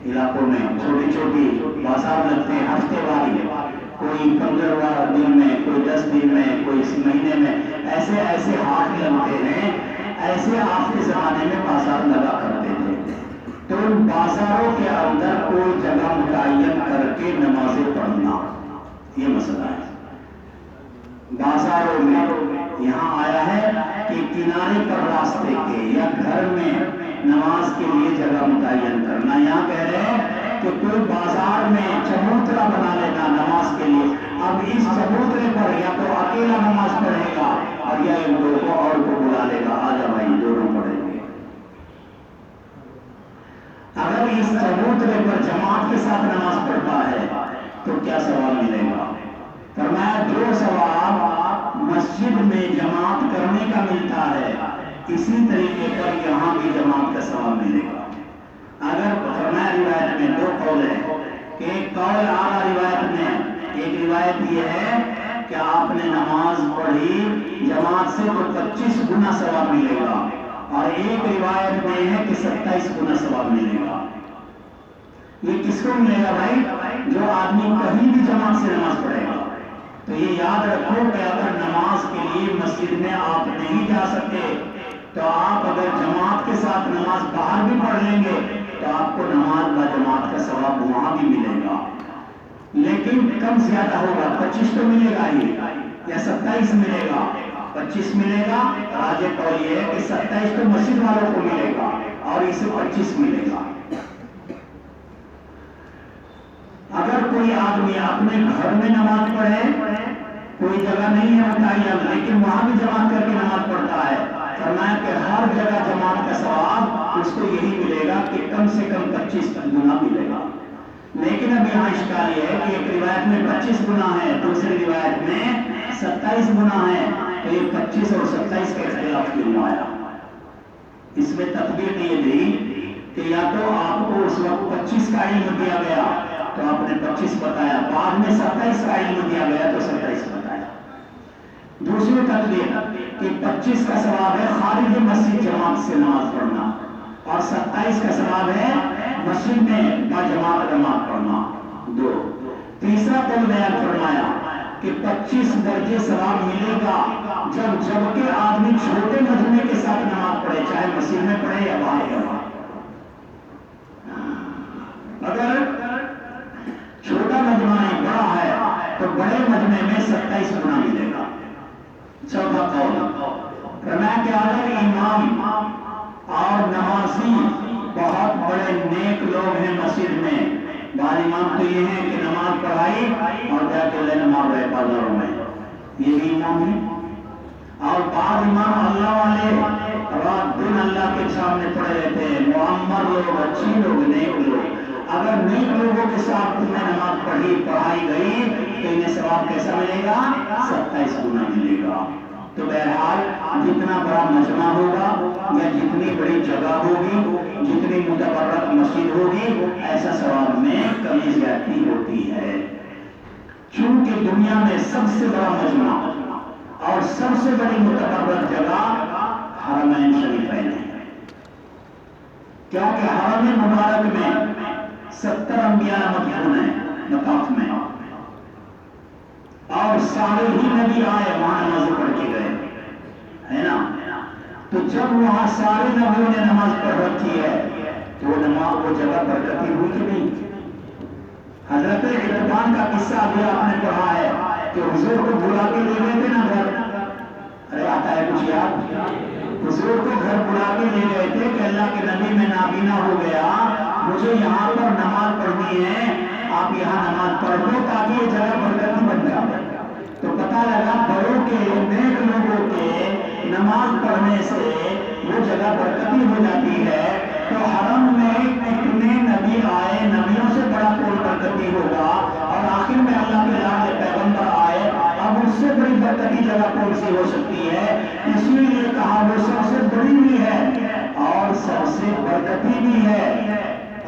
علاقوں میں، چھوٹی چھوٹی بازار لگتے ہیں ہفتے والی، کوئی 15 دن میں، کوئی 10 دن میں، کوئی اس مہینے میں، ایسے ایسے ہاٹ لگتے ہیں. ایسے آپ کے زمانے میں بازار لگا کرتے تھے. تو ان بازاروں کے اندر کوئی جگہ متعین کر کے نمازیں پڑھنا، یہ مسئلہ ہے. بازاروں میں یہاں آیا ہے کہ کنارے پر راستے کے یا گھر میں نماز کے لیے جگہ متعین کرنا. یہاں کہہ رہے ہیں کہ کوئی بازار میں چبوترا بنا لینا نماز کے لیے. اب اس چبوترے پر یا تو اکیلا نماز پڑھے گا اور یا ایک دو کو اور کو بلا لے گا، آجا بھائی دونوں پڑھیں گے. اگر اس چبوترے پر جماعت کے ساتھ نماز پڑھتا ہے تو کیا ثواب ملے گا؟ فرمایا جو ثواب مسجد میں جماعت کرنے کا ملتا ہے اسی طریقے پر یہاں بھی جماعت کا ثواب ملے گا. اگر فرمایا روایت میں 2 قول ہے کہ ایک قول اعلیٰ روایت میں، ایک روایت یہ ہے کہ آپ نے نماز پڑھی جماعت سے تو 25 گنا ثواب ملے گا، اور ایک روایت میں ہے کہ 27 گنا ثواب ملے گا. یہ کس کو ملے گا بھائی؟ جو آدمی کہیں بھی جماعت سے نماز پڑھے گا. تو یہ یاد رکھو کہ اگر نماز کے لیے مسجد میں آپ نہیں جا سکتے تو آپ اگر جماعت کے ساتھ نماز باہر بھی پڑھ لیں گے تو آپ کو نماز با جماعت کا ثواب وہاں بھی ملے گا. لیکن کم زیادہ ہوگا، 25 تو ملے گا ہی یا 27 ملے گا. 25 ملے گا، راجح قول یہ ہے کہ 27 تو مسجد والوں کو ملے گا اور اسے 25 ملے گا. اگر کوئی آدمی اپنے گھر میں نماز پڑھے، کوئی جگہ نہیں ہے متعین لیکن وہاں بھی جماعت کر کے نماز پڑھتا ہے، فرمایا کہ ہر جگہ جماعت کا ثواب اس کو یہی ملے گا کہ کم سے کم 25 گنا ملے گا. لیکن اب یہاں اشکال یہ ہے کہ ایک روایت میں 25 گنا ہے، دوسری روایت میں 27 گنا ہے. تو یہ 25 اور 27 کا اختلاف کیوں آیا؟ اس میں تطبیق یہ دی کہ یا تو آپ کو اس وقت 25 کا علم دیا گیا تو آپ نے 25 بتایا، بعد میں 27 کا علم دیا گیا تو 27 بتایا. دوسری تطبیق کہ 25 کا ثواب ہے خارج مسجد جماعت سے نماز پڑھنا اور 27 کا ثواب ہے مسجد میں باجماعت نماز پڑھنا. 2. تیسرا قول بیان فرمایا کہ 25 درجے ثواب ملے گا جبکہ آدمی چھوٹے مجموعے کے ساتھ نماز پڑھے چاہے مسجد میں پڑھے یا باہر پڑھے. اگر چھوٹا مجمع نہیں بڑا ہے تو بڑے مجمع میں 27 گنا ملے گا. چوتھا قول فرمایا کہ اگر امام اور نمازی بہت بڑے نیک لوگ ہیں مسجد میں، بعض امام تو یہ ہیں کہ نماز پڑھائی اور جا کے لین مار رہے بازاروں میں، یہ بھی امام ہے. اور بعض امام اللہ والے رات دن اللہ کے سامنے پڑے رہتے ہیں، معمر لوگ، اچھی لوگ، نیک لوگ. اگر نیک لوگوں کے ساتھ تم نے نماز پڑھائی گئی تو انہیں ثواب کیسا ملے گا؟ 27 گنا ملے گا. تو بہرحال جتنا بڑا مجمع ہوگا یا جتنی بڑی جگہ ہوگی، جتنی متبرک مسجد ہوگی، ایسا ثواب میں کمی زیادتی ہوتی ہے. چونکہ دنیا میں سب سے بڑا مجمع اور سب سے بڑی متبرک جگہ حرمین شریفین ہے، کیونکہ حرم مبارک میں 70 انبیاء مدفون ہیں مطاف میں، اور سارے ہی نبی آئے وہاں نماز پڑھ کے گئے، ہے نا. تو جب وہاں سارے نبیوں نے نماز پڑھ رکھی ہے تو وہ جگہ برکتی ہوئی کہ نہیں؟ حضرت عرفان کا قصہ ابھی آپ نے پڑھا ہے کہ حضور کو بلا کے لے گئے تھے نا گھر. ارے آتا ہے کچھ یاد؟ حضور کو گھر بلا کے لے گئے تھے کہ اللہ کے نبی میں نابینا ہو گیا، مجھے یہاں پر نماز پڑھنی ہے، آپ یہاں نماز پڑھ دو تاکہ یہ جگہ برکتی بن جائے. تو پتہ لگا بڑوں کے، نیک لوگوں کے نماز پڑھنے سے وہ جگہ برکتی ہو جاتی ہے. تو حرم میں کتنے نبی آئے، نبیوں سے بڑا کون برکتی ہوگا، اور آخر میں اللہ کے لاڈلے پیغمبر آئے، اب اس سے بڑی برکتی جگہ کون سی ہو سکتی ہے؟ اسی لیے کہا وہ سب سے بڑی بھی ہے اور سب سے برکتی بھی ہے.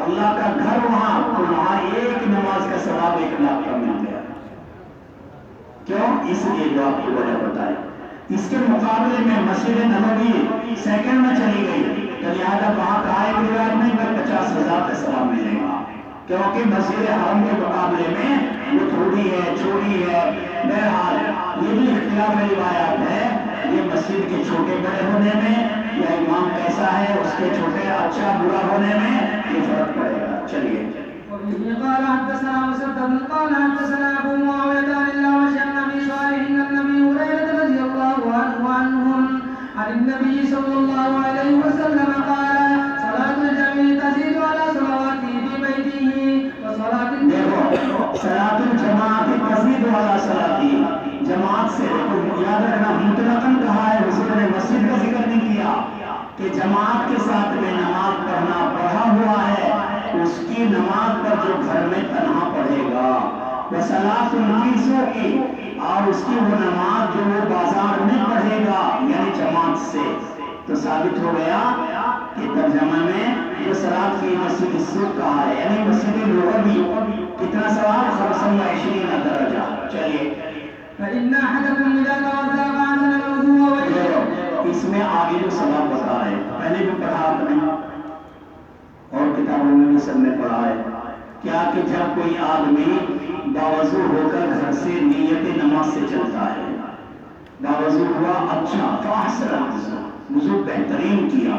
اللہ کا گھر وہاں، تو وہاں ایک نماز کا ثواب 1 لاکھ کا مل گیا. کیوں؟ اس لیے جو آپ کو وجہ بتائے. اس کے مقابلے میں مسجد نبوی سیکنڈ میں چلی گئی تو لہٰذا وہاں کا ایک روایت نہیں پر 50,000 کا ثواب ملے گا، کیونکہ مسجد حرم کے مقابلے میں وہ تھوڑی ہے، چھوٹی ہے. بہرحال یہ بھی اختلاف روایات ہے، یہ مسجد کے چھوٹے بڑے ہونے میں یا امام کیسا ہے اس کے چھوٹے اچھا برا ہونے میں یہ فرق پڑے گا. چلیے. قال حدثنا مسدد قال حدثنا ابو معاويه عن الاعمش عن ابي صالح عن ابي هريره رضي الله عنه عن النبي صلى الله عليه وسلم قال صلاه الجميع تزيد على صلواته في بيته وصلاه صلاۃ الجماعت تزيد على صلاته. جماعت سے یاد رکھنا مطلقاً کہا ہے، حضور نے مسجد کا ذکر نہیں کیا کہ جماعت کے ساتھ میں نماز پڑھنا بڑھا ہوا ہے، اس کی نماز پر جو گھر میں تنہا پڑھے گا، وہ صلاۃ النفیسوں کی، اور اس کی وہ نماز جو وہ بازار میں پڑھے گا یعنی جماعت سے. تو ثابت ہو گیا کہ ترجمہ میں وہ صلاۃ فی مسجد السوق کہا ہے، یعنی مسجد نبوی. کتنا ثواب؟ 25 درجہ. چلیے. فإن أحدكم إذا توضأ فأحسن الوضوء. اس میں آگے جو ثواب بتا ہے پہلے بھی پڑھا آپ نے اور کتابوں میں بھی سب نے پڑھا ہے کیا کہ جب کوئی آدمی باوضو ہو کر گھر سے نیت نماز سے چلتا ہے، باوضو ہوا، اچھا فاحسن الوضوء، وضو بہترین کیا،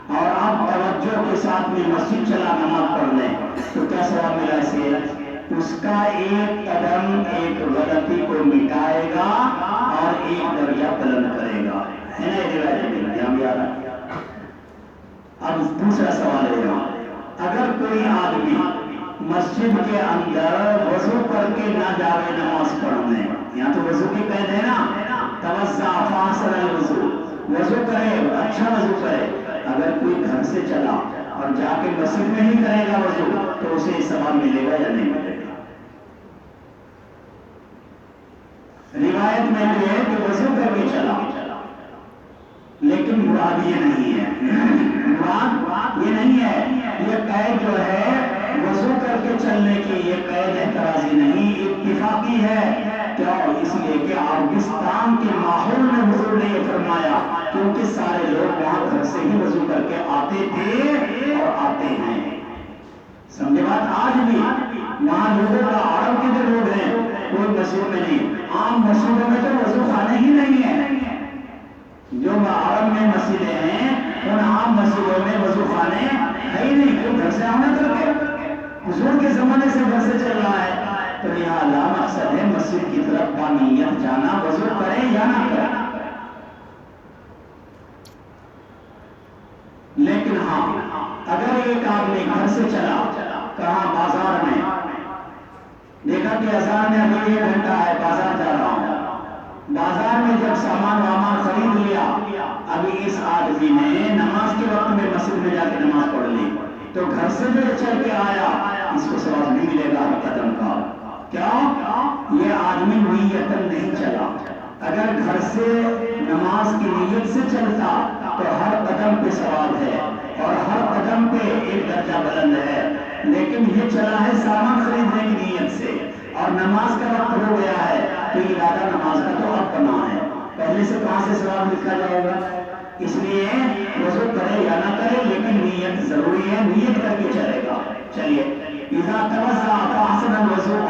اور اب توجہ کے ساتھ میں مسجد چلا نماز پڑھنے، تو کیا ثواب ملا اسے؟ اس کا ایک قدم ایک غلطی کو مٹائے گا اور ایک درجہ بلند کرے گا. ہے نا یہ روایت میں یہاں بھی آ رہا ہے. اب دوسرا سوال ہے، اگر کوئی آدمی مسجد کے اندر وضو کر کے نہ جاوے نماز پڑھنے، یہاں تو وضو کی قید ہے نا، توضأ فاحسن الوضوء، وضو کرے، اچھا وضو کرے. اگر کوئی گھر سے چلا اور جا کے مسجد میں ہی کرے گا وضو تو اسے ثواب ملے گا یا نہیں ملے گا؟ روایت میں یہ ہے کہ وضو کر کے چلا، لیکن مراد یہ نہیں ہے، مراد یہ نہیں ہے. یہ قید جو ہے وضو کر کے چلنے کی، یہ قید اعتراضی نہیں، اتفاقی ہے. کیا؟ اس لیے کہ عربستان کے ماحول میں حضور نے یہ فرمایا، کیونکہ سارے لوگ وہاں گھر سے ہی وضو کر کے آتے تھے اور آتے ہیں. سمجھے بات؟ آج بھی وہاں لوگوں کا عرب کے جو لوگ ہیں کوئی مسجد میں نہیں، عام مسجدوں میں تو وضو خانے ہی نہیں ہے. جو عرب میں مسجدیں ہیں ان محلوں میں وضو خانے ہے ہی نہیں، کیوں گھر سے آنا کر کے حضور کے زمانے سے گھر سے چل رہا ہے، تو لہٰذا مقصد ہے مسجد کی طرف بانیت جانا، وضو کریں یا نہ کریں۔ لیکن ہاں اگر ایک آدمی گھر سے چلا کہاں بازار میں، دیکھا کہ اذان میں ابھی 1 گھنٹہ ہے، بازار جا رہا ہوں، بازار میں جب سامان وامان خرید لیا، ابھی اس آدمی نے نماز کے وقت میں مسجد میں جا کے نماز پڑھ لی، تو گھر سے جو چل کے آیا اس کو ثواب نہیں ملے گا ہر قدم کا۔ کیوں؟ یہ آدمی نیتاً نہیں چلا۔ اگر گھر سے نماز کی نیت سے چلتا تو ہر قدم پہ ثواب ہے اور ہر قدم پہ ایک درجہ بلند ہے، لیکن یہ چلا ہے سامان خریدنے کی نیت سے اور نماز کا وقت ہو گیا ہے، تو ارادہ نماز کا تو اب بنا ہے، پہلے سے کہاں سے ثواب لکھا جائے گا؟ اس لیے وضو کرے یا نہ کرے لیکن نیت ضروری ہے، نیت کر کے چلے گا۔ چلیے اذا توضأ فأحسن الوضوء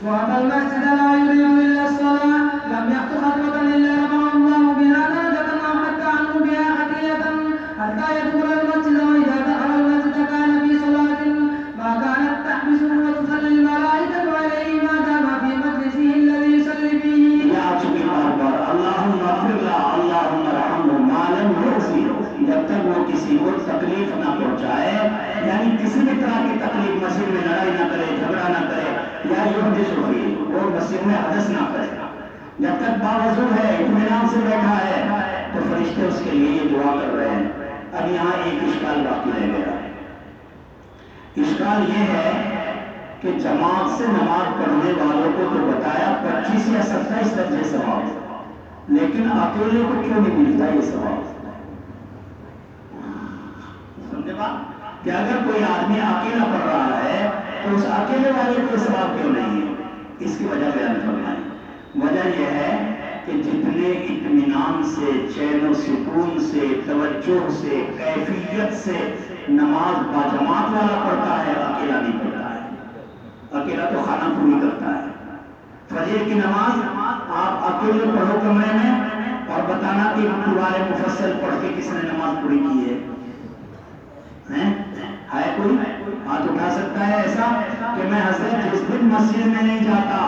وأتى المسجد لا يريد إلا الصلاة لم يخط خطوة إلا رفعه الله بها درجة أو حتى عنه بها خطيئة حتى يدخل المسجد، وإذا دخل المسجد كان في صلاة ما كانت تحبسه وتصلي الملائكة عليه ما دام في مجلسه الذي يصلي فيه۔ اللهم اغفر له اللهم ارحمه ما لم يؤذي، جب تک وہ کسی کو تکلیف نہ پہنچائے، یعنی کسی بھی طرح کی تکلیف، مسجد میں لڑائی نہ کرے، جھگڑا نہ کرے، یا یحدث فیہ، وہ مسجد میں حدث نہ کرے، جب تک باوضو ہے، اطمینان سے بیٹھا ہے، تو فرشتے اس کے لیے یہ دعا کر رہے ہیں۔ اب یہاں ایک اشکال باقی رہ گیا، اشکال یہ ہے کہ جماعت سے نماز پڑھنے والوں کو تو بتایا 25 یا 27 درجے ثواب، لیکن اکیلے کو کیوں نہیں ملتا یہ ثواب؟ سمجھے بات؟ کہ اگر کوئی آدمی اکیلا پڑھ رہا ہے تو اس اکیلے والے کو ثواب کیوں نہیں ہے؟ اس کی وجہ بیان فرمائیں۔ وجہ یہ ہے کہ جتنے اطمینان سے، چین و سکون سے، توجہ سے، کیفیت سے نماز باجماعت والا پڑھتا ہے، اکیلا نہیں پڑھتا ہے۔ اکیلا تو خانہ پوری کرتا ہے۔ فجر کی نماز آپ اکیلے پڑھو کمرے میں اور بتانا کہ دوبارہ مفصل پڑھ کے کس نے نماز پوری کی ہے؟ ہے کوئی ہاتھ اٹھا سکتا ہے ایسا کہ میں حضرت جس دن مسجد میں نہیں جاتا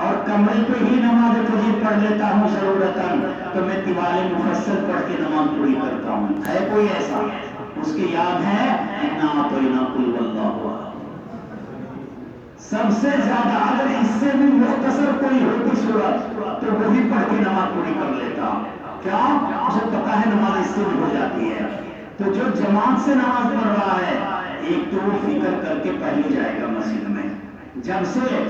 اور کمرے پہ ہی نماز فجر پڑھ لیتا ہوں ضرورتاً، تو میں دیوالے مفصل پڑھ کے نماز پوری کرتا ہوں؟ ہے کوئی ایسا؟ اس کی یاد ہے اِنَّا أَعْطَيْنَاكَ قُلْ هُوَ اللَّهُ سب سے زیادہ اگر اس سے بھی مختصر کوئی ہوتی صورت تو وہی پڑھ کے نماز پوری کر لیتا۔ کیا؟ اسے پتا ہے نماز اس سے بھی ہو جاتی ہے۔ تو جو جماعت سے نماز پڑھ رہا ہے، ایک تو وہ فکر کر کے پہلے جائے گا مسجد میں، جب سے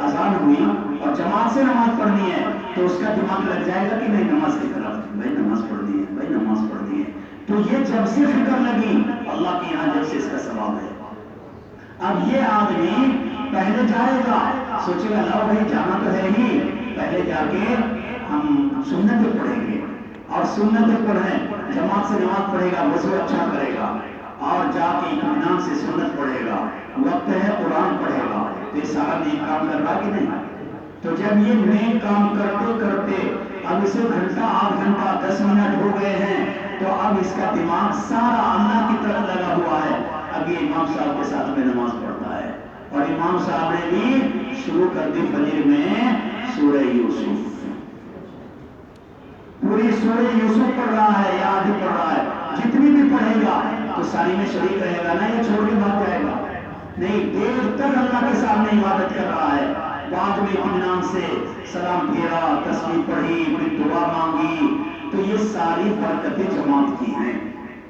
اذان ہوئی اور جماعت سے نماز پڑھنی ہے تو اس کا دماغ لگ جائے گا کہ نہیں نماز کی طرف، بھائی نماز پڑھنی ہے، بھائی نماز پڑھنی ہے، تو یہ جب سے فکر لگی اللہ کے یہاں جب سے اس کا ثواب ہے۔ اب یہ آدمی پہلے جائے گا، سوچے گا لاؤ بھائی جانا تو ہے ہی، پہلے جا کے ہم سنتیں پڑھیں گے، اور سنتیں پڑھیں، جماعت سے نماز پڑھے گا، وضو اچھا کرے گا اور جا کے اطمینان سے سنت پڑھے گا، وقت ہے قرآن پڑھے گا، تو یہ سارا نیک کام کر رہا کہ نہیں؟ تو جب یہ نیک کام کرتے کرتے اب اسے گھنٹہ، آدھ گھنٹہ، 10 منٹ ہو گئے ہیں، تو اب اس کا دماغ سارا اللہ کی طرف لگا ہوا ہے۔ اب یہ امام صاحب کے ساتھ میں نماز پڑھتا ہے، اور امام صاحب نے بھی شروع کر دی فجر میں سورہ یوسف، پوری سورہ یوسف پڑھ رہا ہے یا آدھی پڑھ رہا ہے، جتنی بھی پڑھے گا تو ساری میں شریک رہے گا نا، یہ چھوڑ کے بھاگ جائے گا نہیں، دیر تک اللہ کے سامنے عبادت کر رہا ہے، بعد میں اطمینان سے سلام پھیرا، تسبیح پڑھی، پھر دعا مانگی، تو یہ ساری برکتیں جماعت کی ہیں۔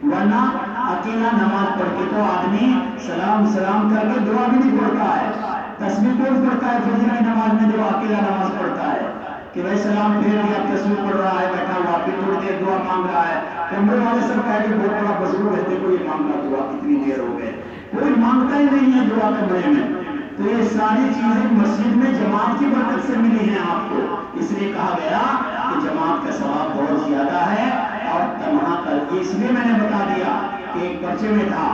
ورنہ اکیلا نماز پڑھ کے تو آدمی سلام کر کے دعا بھی نہیں پڑھتا ہے، تسبیح کون پڑھتا ہے فجر کی نماز میں جو اکیلا نماز پڑھتا ہے؟ کہ بھائی سلام پھیر دیا، تسبیح پڑھ رہا ہے بیٹھا ہوا، پھر تھوڑی دیر دعا مانگ رہا ہے، کمرے والے سب کہہ کے بہت بڑا بزرگ ہے، دیکھو یہ مانگا دعا کتنی دیر ہو گئے، کوئی مانگتا ہی نہیں ہے دعا کمرے میں۔ تو یہ ساری چیزیں مسجد میں جماعت کی برکت سے ملی ہیں آپ کو، اس لیے کہا گیا کہ جماعت کا ثواب بہت زیادہ ہے، اور تنہا کر کے اس لیے میں نے بتا دیا کہ ایک پرچے میں تھا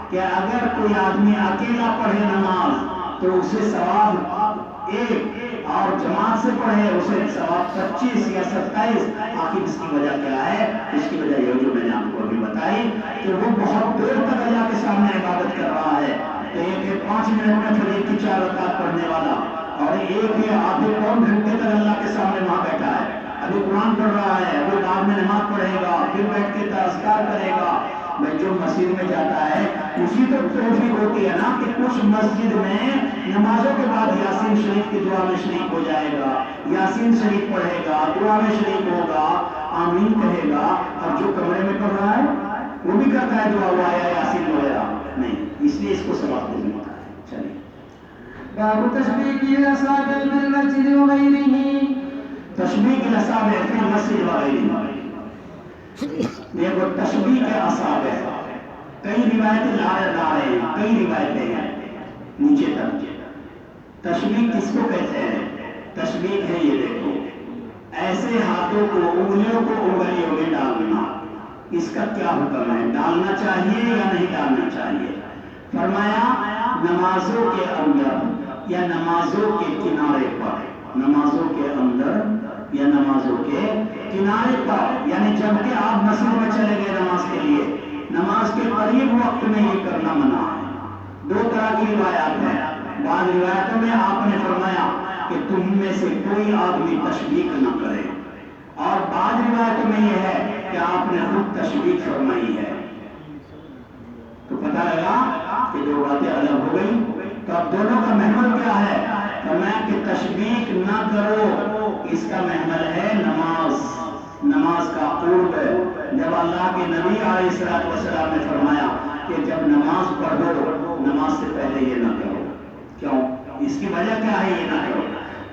کہ اگر کوئی آدمی اکیلا پڑھے نماز تو اسے ثواب ایک اور جماعت سے پڑھے اسے ثواب 25 یا 27. آخر اس کی وجہ کیا ہے؟ اس کی وجہ یہ جو میں نے آپ کو ابھی بتائی کہ وہ بہت دیر تک اللہ کے سامنے عبادت کر رہا ہے. تو ایک ہے 5 منٹ میں فجر کی 4 رکعت پڑھنے والا، اور ایک ہے آدھے پون گھنٹے تک اللہ کے سامنے وہاں بیٹھا ہے، ابھی قرآن پڑھ رہا ہے، ابھی بعد میں نماز پڑھے گا، پھر بیٹھ کے اذکار کرے گا. میں جو مسجد میں جاتا ہے اسی تو توفیق ہوتی ہے نا کہ کچھ مسجد میں نمازوں کے بعد یاسین شریف کی دعا میں شریک ہو جائے گا، یاسین شریف پڑھے گا، دعا میں شریک ہوگا، آمین کہے گا. اور جو کمرے میں پڑھ رہا ہے وہ بھی کرتا ہے دعا ہوا یا یاسین وغیرہ نہیں، اس لیے اس کو ثواب نہیں ملتا ہے. چلیے باب تشبیک الاصابع فی المسجد وغیرہ. تشبیک الاصابع فی المسجد وغیرہ. دیکھو تشبیک اصابع کئی روایتیں لا رہے ہیں، کئی روایتیں ہیں نیچے تک. تشبیک کس کو کہتے ہیں؟ تشبیک ہے یہ دیکھو ایسے ہاتھوں کو انگلیوں کو انگلیوں میں ڈالنا. اس کا کیا حکم ہے؟ ڈالنا چاہیے یا نہیں ڈالنا چاہیے؟ فرمایا نمازوں کے اندر یا نمازوں کے کنارے پر، نمازوں کے اندر یا نمازوں کے کنارے پر، یعنی جب کہ آپ مسجد میں چلے گئے نماز کے لیے، نماز کے قریب وقت میں یہ کرنا منع ہے. 2 طرح کی روایات ہیں. بعض روایتوں میں آپ نے فرمایا کہ تم میں سے کوئی آدمی تشبیک نہ کرے، اور بعض روایتوں میں یہ ہے کہ آپ نے خود تشبیک فرمائی ہے. تو پتہ لگا کہ 2 باتیں الگ ہو گئی. تو اب دونوں کا محمل کیا ہے؟ فرمایا کہ تشبیک نہ کرو، اس کا محمل ہے نماز، نماز کا قرب. جب اللہ کے نبی علیہ السلام نے فرمایا کہ جب نماز پڑھو نماز سے پہلے یہ نہ کرو. کیوں؟ اس کی وجہ کیا ہے یہ نہ کرو؟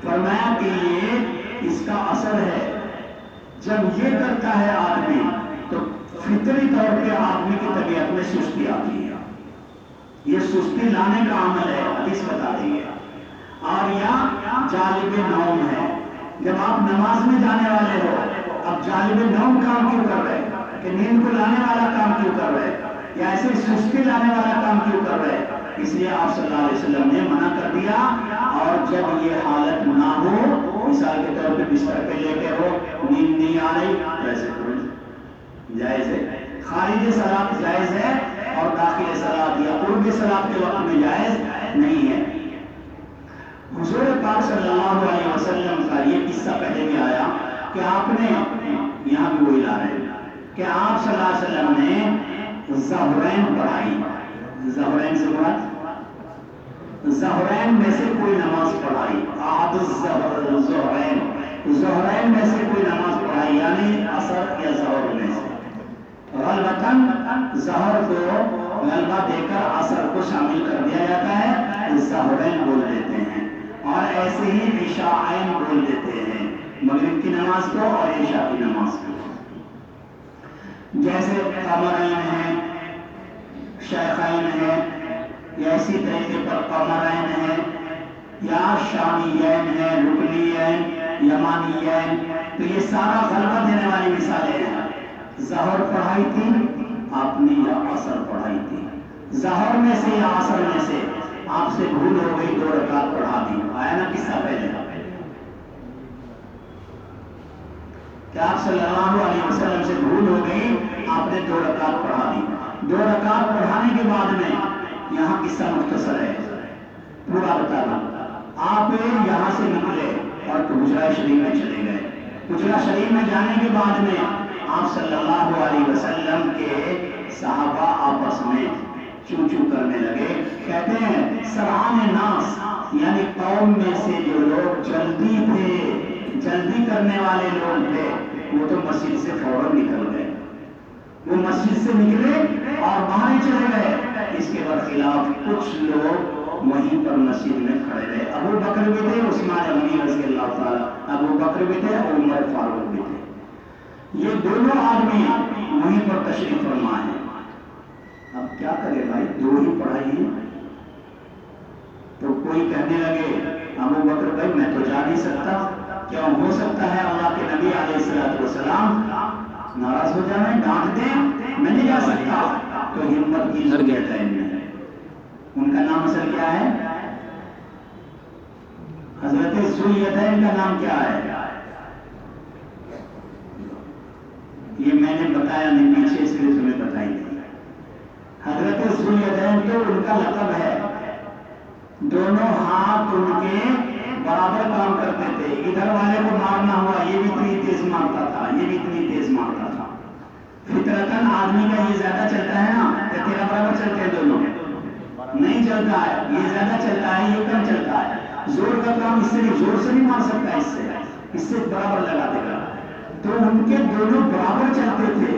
فرمایا کہ یہ اس کا اثر ہے، جب یہ کرتا ہے آدمی تو فطری طور پہ آدمی کی طبیعت میں سستی آتی ہے. یہ سستی لانے کا عمل ہے، حدیث بتا رہی ہے. اور یا جالب نوم ہے. جب آپ نماز میں جانے والے ہو، اب جالب نوم کام کیوں کر رہے؟ کہ نیند کو لانے والا کام کیوں کر رہے؟ یا ایسے سستی لانے والا کام کیوں کر رہے؟ اس لیے آپ صلی اللہ علیہ وسلم نے منع کر دیا. اور جب یہ حالت نہ ہو، مثال کے طور پہ بستر پہ لیٹے ہو، نیند نہیں آ رہی، ایسے کرو، جائز ہے. خارج صلاۃ جائز ہے اور داخل صلاۃ یا قرب صلاۃ کے وقت میں جائز نہیں ہے. حضور پاک صلی اللہ علیہ وسلم کا یہ قصہ پہلے بھی آیا کہ آپ نے یہاں بھی وہی لا رہے ہیں کہ آپ صلی اللہ علیہ وسلم نے ظہرین پڑھائی. ظہرین سے مراد ظہرین میں سے کوئی نماز پڑھائی. احد الظہرین، ظہرین میں سے کوئی نماز پڑھائی، یعنی عصر یا ظہر میں سے. غالباً ظہر کو غلبہ دے کر عصر کو شامل کر دیا جاتا ہے، ظہرین بول دیتے ہیں. اور ایسے ہی عشاءین بول دیتے ہیں، مغرب کی نماز کو اور عشاء کی نماز کو. جیسے قمرین ہیں، شیخین ہیں، یا اسی طریقے پر قمرین ہیں، یا شامیین ہیں، رکنیین، یمانیین. تو یہ سارا غلبہ دینے والی مثالیں ہیں. ظہر پڑھائی تھی آپ نے یا عصر پڑھائی تھی؟ ظہر میں سے یا عصر میں سے آپ سے بھول ہو گئی 2 رکعت پڑھا دی. آیا نا قصہ پہلے کہ آپ صلی اللہ علیہ وسلم سے بھول ہو گئی، آپ نے 2 رکعت پڑھا دی. 2 رکعت پڑھانے کے بعد میں یہاں قصہ مختصر ہے، پورا بتانا. آپ یہاں سے نکلے اور حجرہ شریف میں چلے گئے. حجرہ شریف میں جانے کے بعد میں آپ صلی اللہ علیہ وسلم کے صحابہ آپس میں چوں چوں کرنے لگے. کہتے ہیں سرعان ناس، یعنی قوم میں سے جو لوگ جلدی تھے، جلدی کرنے والے لوگ تھے، وہ تو مسجد سے فوراً نکل گئے. وہ مسجد سے نکلے اور باہر ہی چلے گئے. اس کے برخلاف کچھ لوگ وہیں پر مسجد میں کھڑے رہے. ابو بکر بھی تھے، عثمان غنی رضی اللہ تعالیٰ، ابو بکر بھی تھے اور عمر فاروق بھی تھے. یہ دونوں آدمی وہیں پر تشریف فرما ہے. اب کیا کرے بھائی، 2 ہی پڑھائی ہیں. تو کوئی کہنے لگے ابو بکر بھائی میں تو جا نہیں سکتا. کیوں؟ ہو سکتا ہے اللہ کے نبی علیہ السلام ناراض ہو جائیں، ڈانٹ دیں، میں نہیں جا سکتا. تو ہمت کی ضرورت ہے. ان کا نام اصل کیا ہے؟ حضرت ذواليدین کا نام کیا ہے؟ یہ میں نے بتایا نہیں پیچھے، اس لیے تمہیں بتائی نہیں. حضرت ذواليدین تو ان کا لقب ہے. دونوں ہاتھ ان کے برابر کام کرتے تھے. ادھر والے کو مارنا ہوا یہ بھی اتنی تیز مارتا تھا، یہ بھی اتنی تیز مارتا تھا. فطرتاً آدمی کا یہ زیادہ چلتا ہے نا، کہ تیرا برابر چلتے ہیں دونوں؟ نہیں چلتا ہے. یہ زیادہ چلتا ہے، یہ کم چلتا ہے. زور کا کام اس سے نہیں، زور سے نہیں مار سکتا، اس سے برابر لگا دے گا. تو ان کے دونوں برابر چلتے تھے.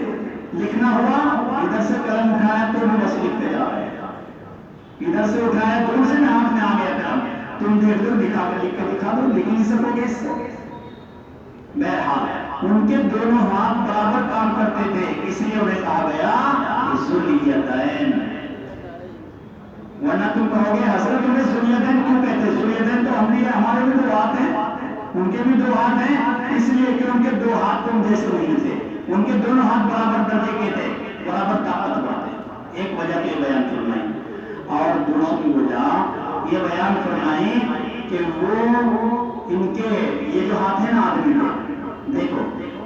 لکھنا ہوا ادھر سے قلم اٹھایا تو بھی بس لکھتے جا رہے ہیں، ادھر سے اٹھایا تو سے میں ہاتھ میں آ گیا قلم. تم دیکھ لو، دکھا کر لکھ کے دکھا دو، لکھ نہیں سکو گے اس سے. بہرحال ان کے دونوں ہاتھ برابر کام کرتے تھے، اس لیے انہیں کہا گیا ذواليدین. ورنہ تم کہو گے حضرت انہیں ذواليدین کیوں کہتے؟ ذواليدین تو ہم بھی ہیں، ہمارے بھی دو ہاتھ ہیں، ان کے بھی دو ہاتھ ہیں. اس لیے کہ ان کے دو ہاتھ تم جیسے نہیں تھے، ان کے دونوں ہاتھ برابر درجے کے تھے، برابر طاقتور تھے. ایک وجہ کے بیان فرمائی. اور دوسری وجہ یہ بیان فرمائی کہ وہ ان کے یہ جو ہاتھ ہیں نا آدمی کے، دیکھو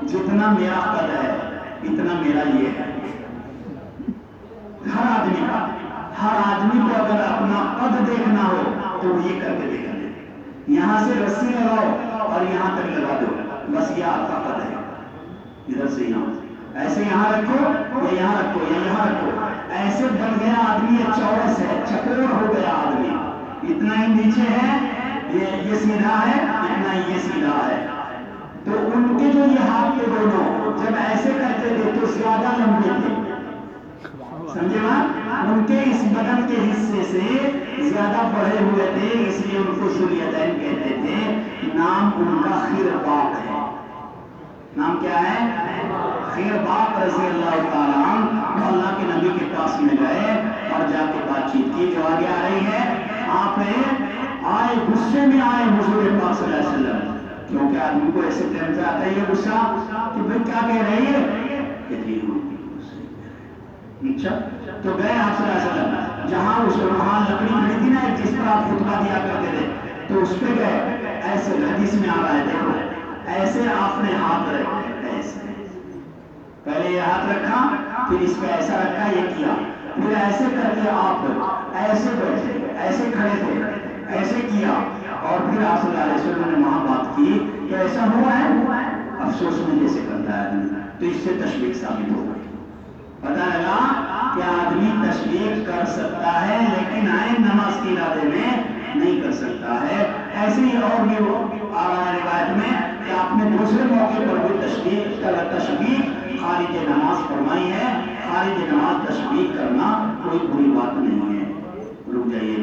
جتنا میرا قد ہے اتنا میرا یہ ہے. ہر آدمی کا، ہر آدمی کو اگر اپنا قد دیکھنا ہو تو وہ یہ کر کے دیکھا دے. یہاں سے رسی لگاؤ اور یہاں تک لگا دو، بس یہ آپ کا قد ہے. ادھر سے یہاں ایسے یہاں رکھو یا یہاں رکھو یا یہاں رکھو، ایسے بن گیا آدمی. یہ چورس ہے، چکور ہو گیا آدمی. اتنا ہی نیچے ہے، یہ سیدھا ہے، اتنا ہی یہ سیدھا ہے. تو ان کے جو یہ ہاتھ کے دونوں جب ایسے کرتے تھے تو زیادہ لمبے تھے. سمجھے بات؟ ان کے اس بدن کے حصے سے زیادہ بڑھے ہوئے تھے، اس لیے ان کو ذواليدین کہتے تھے. نام ان کا خرباق ہے. نام کیا ہے؟ خرباق رضی اللہ تعالیٰ عنہ. اللہ کے نبی کے پاس میں گئے اور جا کے بات چیت کی. جو آگے آ رہی ہے، آپ آئے غصے میں آئے حضور پاک صلی اللہ علیہ وسلم، کیونکہ آدمی کو ایسے ٹائم سے آتا ہے یہ غصہ کہ بھئی کیا کہہ رہی ہے. اچھا تو گئے آپ صلی اللہ علیہ وسلم جہاں وہاں لکڑی کھڑی تھی نا جس پر آپ خطبہ دیا کرتے تھے، تو اس پہ گئے. ایسے حدیث میں آ رہا ہے، دیکھو ایسے آپ نے ہاتھ رکھے، ایسے پہلے یہ ہاتھ رکھا، پھر اس پہ ایسا رکھا، یہ کیا، پھر ایسے کر کے آپ ایسے بیٹھے، ایسے کھڑے تھے، ایسے کیا. اور پھر آپ صلی اللہ علیہ وسلم نے وہاں بات کی کہ ایسا ہوا ہے، افسوس میں جیسے کرتا ہے آدمی. تو اس سے تشبیہ ثابت ہو گئی. پتہ لگا کہ آدمی تشبیہ کر سکتا ہے لیکن عین نماز کی ارادے میں نہیں کر سکتا ہے. ایسے ہی اور بھی آ رہا ہے روایت میں کہ آپ نے دوسرے موقع پر بھی تشبیہ خارج نماز فرمائی ہے. خارج نماز تشبیہ کرنا کوئی بری بات نہیں ہے. رک جائیے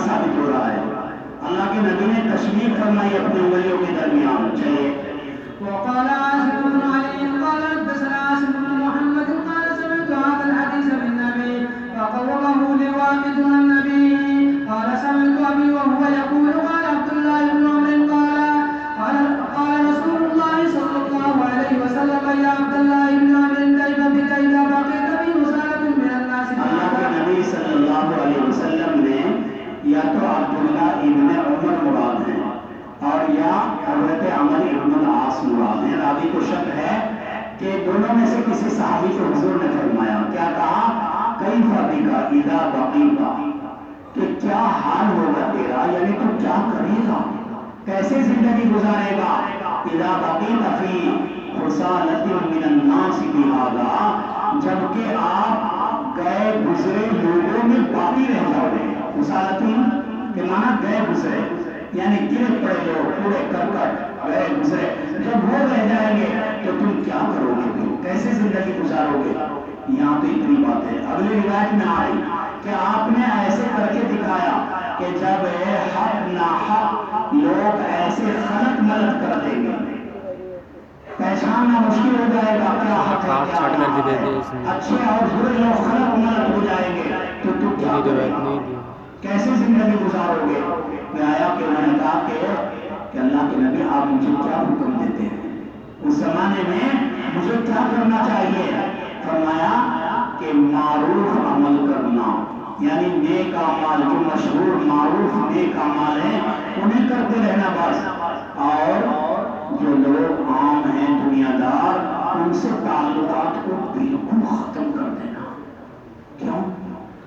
ثابت ہو رہا ہے. اللہ کے نبی نے تشبیہ فرمائی اپنے انگلیوں کے درمیان. چلیے. وقال عاصم بن علي قال حدثنا عاصم بن محمد قال سمعت هذا الحديث من النبي فقوله لواقد من النبي قال سمعت ابي وهو يقول قال عبد الله بن عمرو قال رسول الله صلى الله عليه وسلم يا عبد الله بن عمرو كيف بك اذا بقيت في مسالة من الناس. اللہ کے نبی صلی اللہ علیہ وسلم نے یا تو عبداللہ ابن عمر مراد ہیں اور یا حضرت عمر ابن العاص مراد ہیں. راوی کو شک ہے کہ دونوں میں سے کسی صحابی کو حضور نے فرمایا. کیا کہا؟ کئی فابی کا اذا بقیتا، کہ کیا حال ہوگا تیرا، یعنی تو کیا کرے گا، کیسے زندگی گزارے گا. اذا بقیت فی خسالۃ من الناس بہذا، جبکہ آپ گئے گزرے لوگوں میں باقی رہ جاؤ گے. خسالتین کے معنی گئے گزرے، یعنی گرے پڑے لوگ پورے کرکٹ گئے گزرے، جب وہ رہ جائیں گے تو تم کیا کرو گے، تم کیسے زندگی گزارو گے. یہاں تو اتنی بات ہے. اگلی روایت میں آئی کہ آپ نے ایسے کر کے دکھایا کہ جب حق ناحق لوگ ایسے خلط ملط کر دیں گے، پہچاننا مشکل ہو جائے گا کیا حق ہے کیا ناحق، اچھے اور برے لوگ خلط ملط ہو جائیں گے تو تم کیا کرو گے، کیسے زندگی گزارو گے. میں آیا کہ انہوں نے کہا کہ کہ اللہ کے نبی آپ مجھے کیا حکم دیتے ہیں، اس زمانے میں مجھے کیا کرنا چاہیے؟ فرمایا کہ معروف عمل کرنا، یعنی نیک اعمال، جو مشہور معروف نیک اعمال ہیں انہیں کرتے رہنا بس، اور جو لوگ عام ہیں دنیا دار ان سے تعلقات کو بالکل ختم کر دینا۔ کیوں؟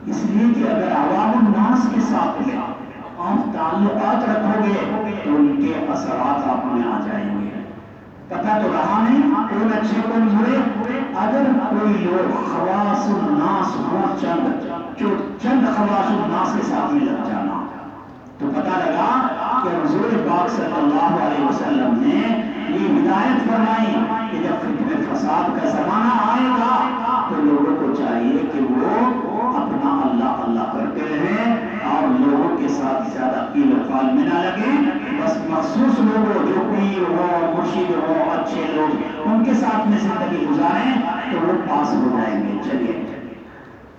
اس لیے کہ اگر عوام الناس کے ساتھ میں آپ تعلقات رکھو گے تو ان کے اثرات آپ میں آ جائیں گے۔ پتہ تو رہا نہیں کون اچھے کون برے۔ اگر کوئی لوگ خواص الناس ہو، چند خواص الناس کے ساتھ میں لگ جانا، تو پتہ لگا کہ حضور پاک صلی اللہ علیہ وسلم نے یہ ہدایت فرمائی کہ جب فتنہ فساد کا زمانہ آئے گا تو لوگوں کو چاہیے کہ وہ اپنا اللہ اللہ کرتے رہیں اور لوگوں کے ساتھ زیادہ قیل و قال میں نہ لگیں، بس مخصوص لوگوں جو پیر ہو، مرشد ہو، اچھے لوگ ان کے ساتھ میں زندگی گزاریں تو وہ پاس ہو جائیں گے۔ چلیے۔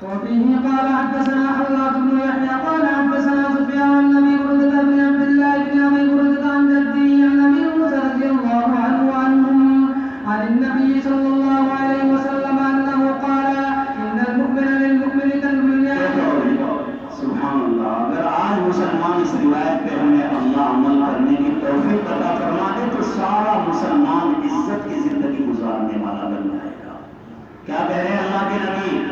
وفيه قال حدثنا حلاد بن يحيى قال حدثنا سفيان عن ابي بردة بن عبد الله بن ابي بردة عن جده عن ابي موسى رضي الله عنه عن النبي صلى الله عليه وسلم انه قال ان المؤمن للمؤمن كالبنيان۔ سبحان اللہ، اگر آج مسلمان اس روایت پہ ہمیں اللہ عمل کرنے کی توفیق عطا فرما دے تو سارا مسلمان عزت کی زندگی گزارنے والا بن جائے گا۔ کیا کہہ رہے ہیں اللہ کے نبی؟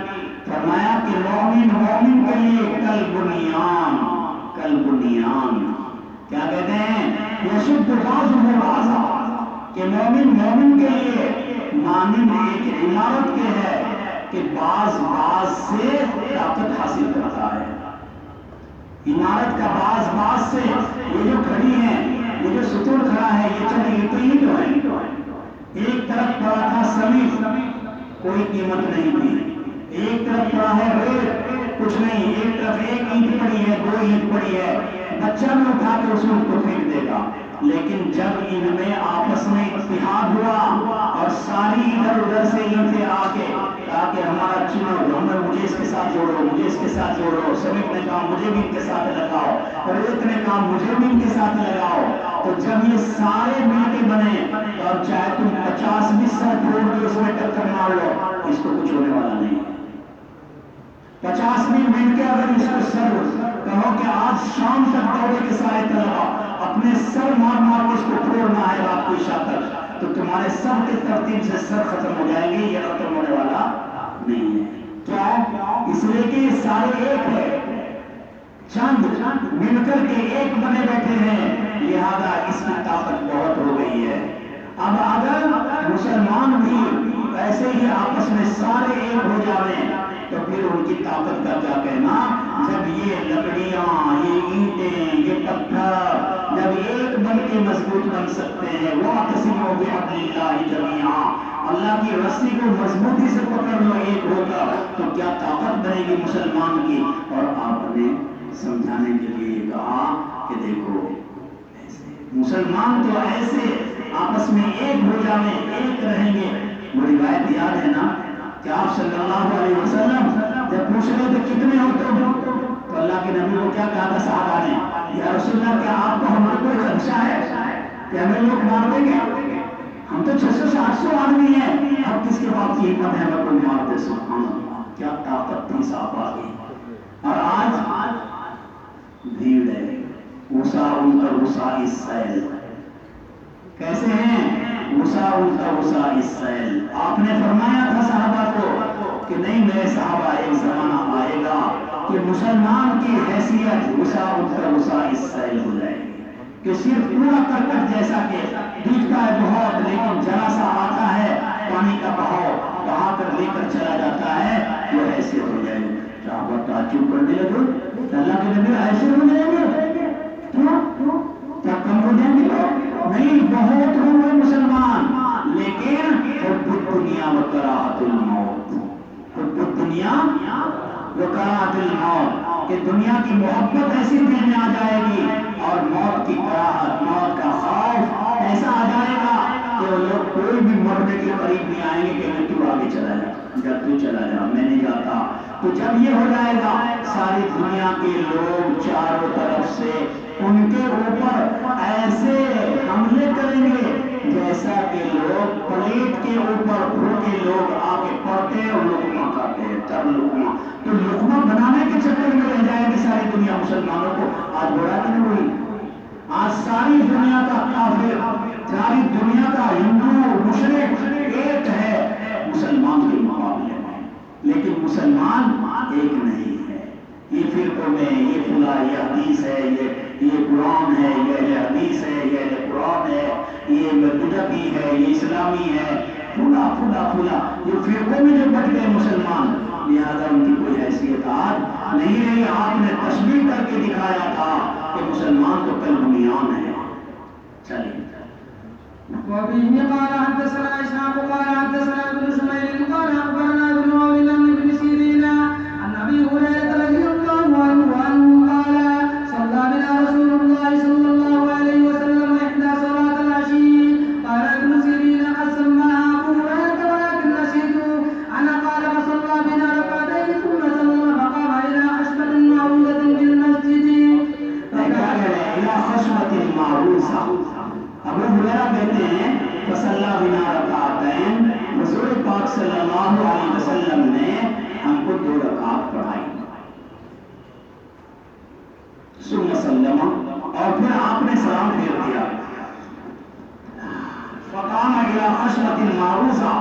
فرمایا کہ مومن کے لیے کل بنیان کیا کہتے ہیں؟ یشد بعضہ بعضا، کہ مومن کے لیے مانند ایک عمارت کے ہے کہ بعض سے طاقت حاصل کرتا ہے۔ عمارت کا بعض سے، یہ جو کھڑی ہے، یہ جو ستون کھڑا ہے، یہ چلے گی تو یہ جو ہے، ایک طرف پڑا تھا سمیت، کوئی قیمت نہیں تھی، ایک طرف پڑا ہے ریت، کچھ نہیں، ایک طرف ایک اینٹ پڑی ہے، 2 اینٹ پڑی ہے، بچہ بھی اٹھا کے اس کو پھینک دے گا۔ لیکن جب ان میں آپس میں اتحاد ہوا اور ساری ادھر ادھر سے اینٹیں آ کے تاکہ ہمارا چنو، مجھے اس کے ساتھ جوڑو، مجھے اس کے ساتھ جوڑو، سمیت نے کہا مجھے بھی ان کے ساتھ لگاؤ، اور ریت نے کہا مجھے بھی ان کے ساتھ لگاؤ، تو جب یہ سارے مل کے بنے اور چاہے تم 50 بھی سر پھوڑ کے اس میں ٹکر مار لو، اس کو کچھ ہونے والا نہیں ہے۔ 50 بھی مل کے اگر اس کو سر کہو کہ آج شام تک دوڑے کے سارے طلبا اپنے سر مار کے اس کو پھوڑنا ہے رات کو عشاء تک، تو تمہارے سب کے ترتیب سے سر ختم ہو جائیں گے، یہ ختم ہونے والا نہیں ہے۔ کیا؟ اس لیے کہ یہ سارے ایک ہے، چند مل کر کے ایک بنے بیٹھے ہیں، لہذا اس کی طاقت بہت ہو گئی ہے۔ اب اگر مسلمان بھی ایسے ہی آپس میں سارے ایک ہو جائیں تو پھر ان کی طاقت کا کیا کہنا؟ جب یہ لکڑیاں، یہ اینٹیں، یہ پتھر جب ایک بن کے مضبوط بن سکتے ہیں، وَاعْتَصِمُوا بِحَبْلِ اللَّهِ جَمِيعًا، اللہ کی رسی کو مضبوطی سے پکڑ لو ایک ہو کر، تو کیا طاقت بنے گی مسلمان کی۔ اور آپ نے سمجھانے کے لیے یہ کہا کہ دیکھو مسلمان تو ایسے آپس میں ایک ہو جانے، ایک رہیں گے۔ وہ روایت یاد ہے نا کہ آپ صلی اللہ علیہ وسلم جب پوچھ رہے تھے کتنے ہو تو اللہ کے نبی کو کیا کہا تھا صحابہ نے؟ یا رسول اللہ کیا آپ کو ہمارا کوئی خدشہ ہے کہ ہمیں لوگ مار دیں گے؟ ہم تو 600-800 آدمی ہیں، اب کس کے پاس کی ہمت ہے ہمیں کوئی مار دے؟ سبحان اللہ، کیا طاقت تھی صحابہ کی۔ اور آج بھیڑ ہے، غصہ ان کا غصہ اس سیل، کیسے ہیں؟ غصہ ان کا غصہ اس سیل۔ آپ نے فرمایا تھا صحابہ کو کہ نہیں میرے صحابہ، ایک زمانہ آئے گا کہ مسلمان کی حیثیت غصہ ان کا غصہ اس سیل ہو جائے گی، کہ صرف پورا کرکٹ جیسا کہ دکھتا ہے بہت لیکن ذرا سا آتا ہے پانی کا بہاؤ بہا کر لے کر چلا جاتا ہے، وہ حیثیت ہو جائے گی۔ صحابہ تعجب کرنے لگے، اللہ کے نبی ایسے ہو جائیں گے؟ کیا کم ہو جائیں گے لوگ؟ نہیں، بہت ہوئے مسلمان، لیکن حب الدنیا و کراہت الموت، حب الدنیا و کراہت الموت، کہ دنیا کی محبت ایسی دل میں آ جائے گی اور موت کی کراہت، موت کا خوف ایسا آ جائے گا کہ وہ لوگ کوئی بھی مرنے کے قریب نہیں آئیں گے کہ تو آگے چلا جا، جب تو چلا جا، میں نہیں جاتا۔ تو جب یہ ہو جائے گا ساری دنیا کے لوگ چاروں طرف سے ان کے اوپر ایسے حملے کریں گے جیسا کہ لوگ پلیٹ کے اوپر بھوکے لوگ آ کے پڑتے ہیں اور لقمہ کھاتے ہیں، چر لقمہ، تو لقمہ بنانے کے چکر میں رہ جائے گی ساری دنیا مسلمانوں کو۔ آج بڑا دن ہوئی، آج ساری دنیا کا کافر، ساری دنیا کا ہندو مشرک ایک ہے مسلمان کے مقابلے میں، لیکن مسلمان ایک نہیں ہے۔ یہ فرقوں میں یہ فلاں، یہ حدیث ہے، یہ قرآن ہے، یہ حدیث ہے، یہ قرآن ہے، یہ بدعتی ہے، یہ اسلامی ہے، فلا فلا فلا، یہ فرقوں میں جو بٹ گئے مسلمان، لہذا ان کی کوئی حیثیت آج نہیں رہی۔ آپ نے تشبیہ کر کے دکھایا تھا کہ مسلمان تو کل بنیان ہے۔ چلیے وبه قال حدثنا إسحاق قال حدثنا ابن شميل قال أخبرنا ابن عون عن ابن سيرين عن أبي هريرة رضي الله عنه قال صلى بنا رسول الله صلى الله عليه وسلم إحدى صلاة العشي قال ابن سيرين قد سماها أبو هريرة ولكن نسيت أنا قال فصلى بنا ركعتين ثم سلم فقام إلى خشبة معروضة في المسجد إلى خشبة معروضة۔ ابو ہریرہ کہتے ہیں فصلی بنا رکعتین، حضور پاک صلی اللہ علیہ وسلم نے ہم کو 2 رکعت پڑھائی، ثم سلم، اور پھر آپ نے سلام پھیر دیا، فقام الی خشبۃ معروضہ،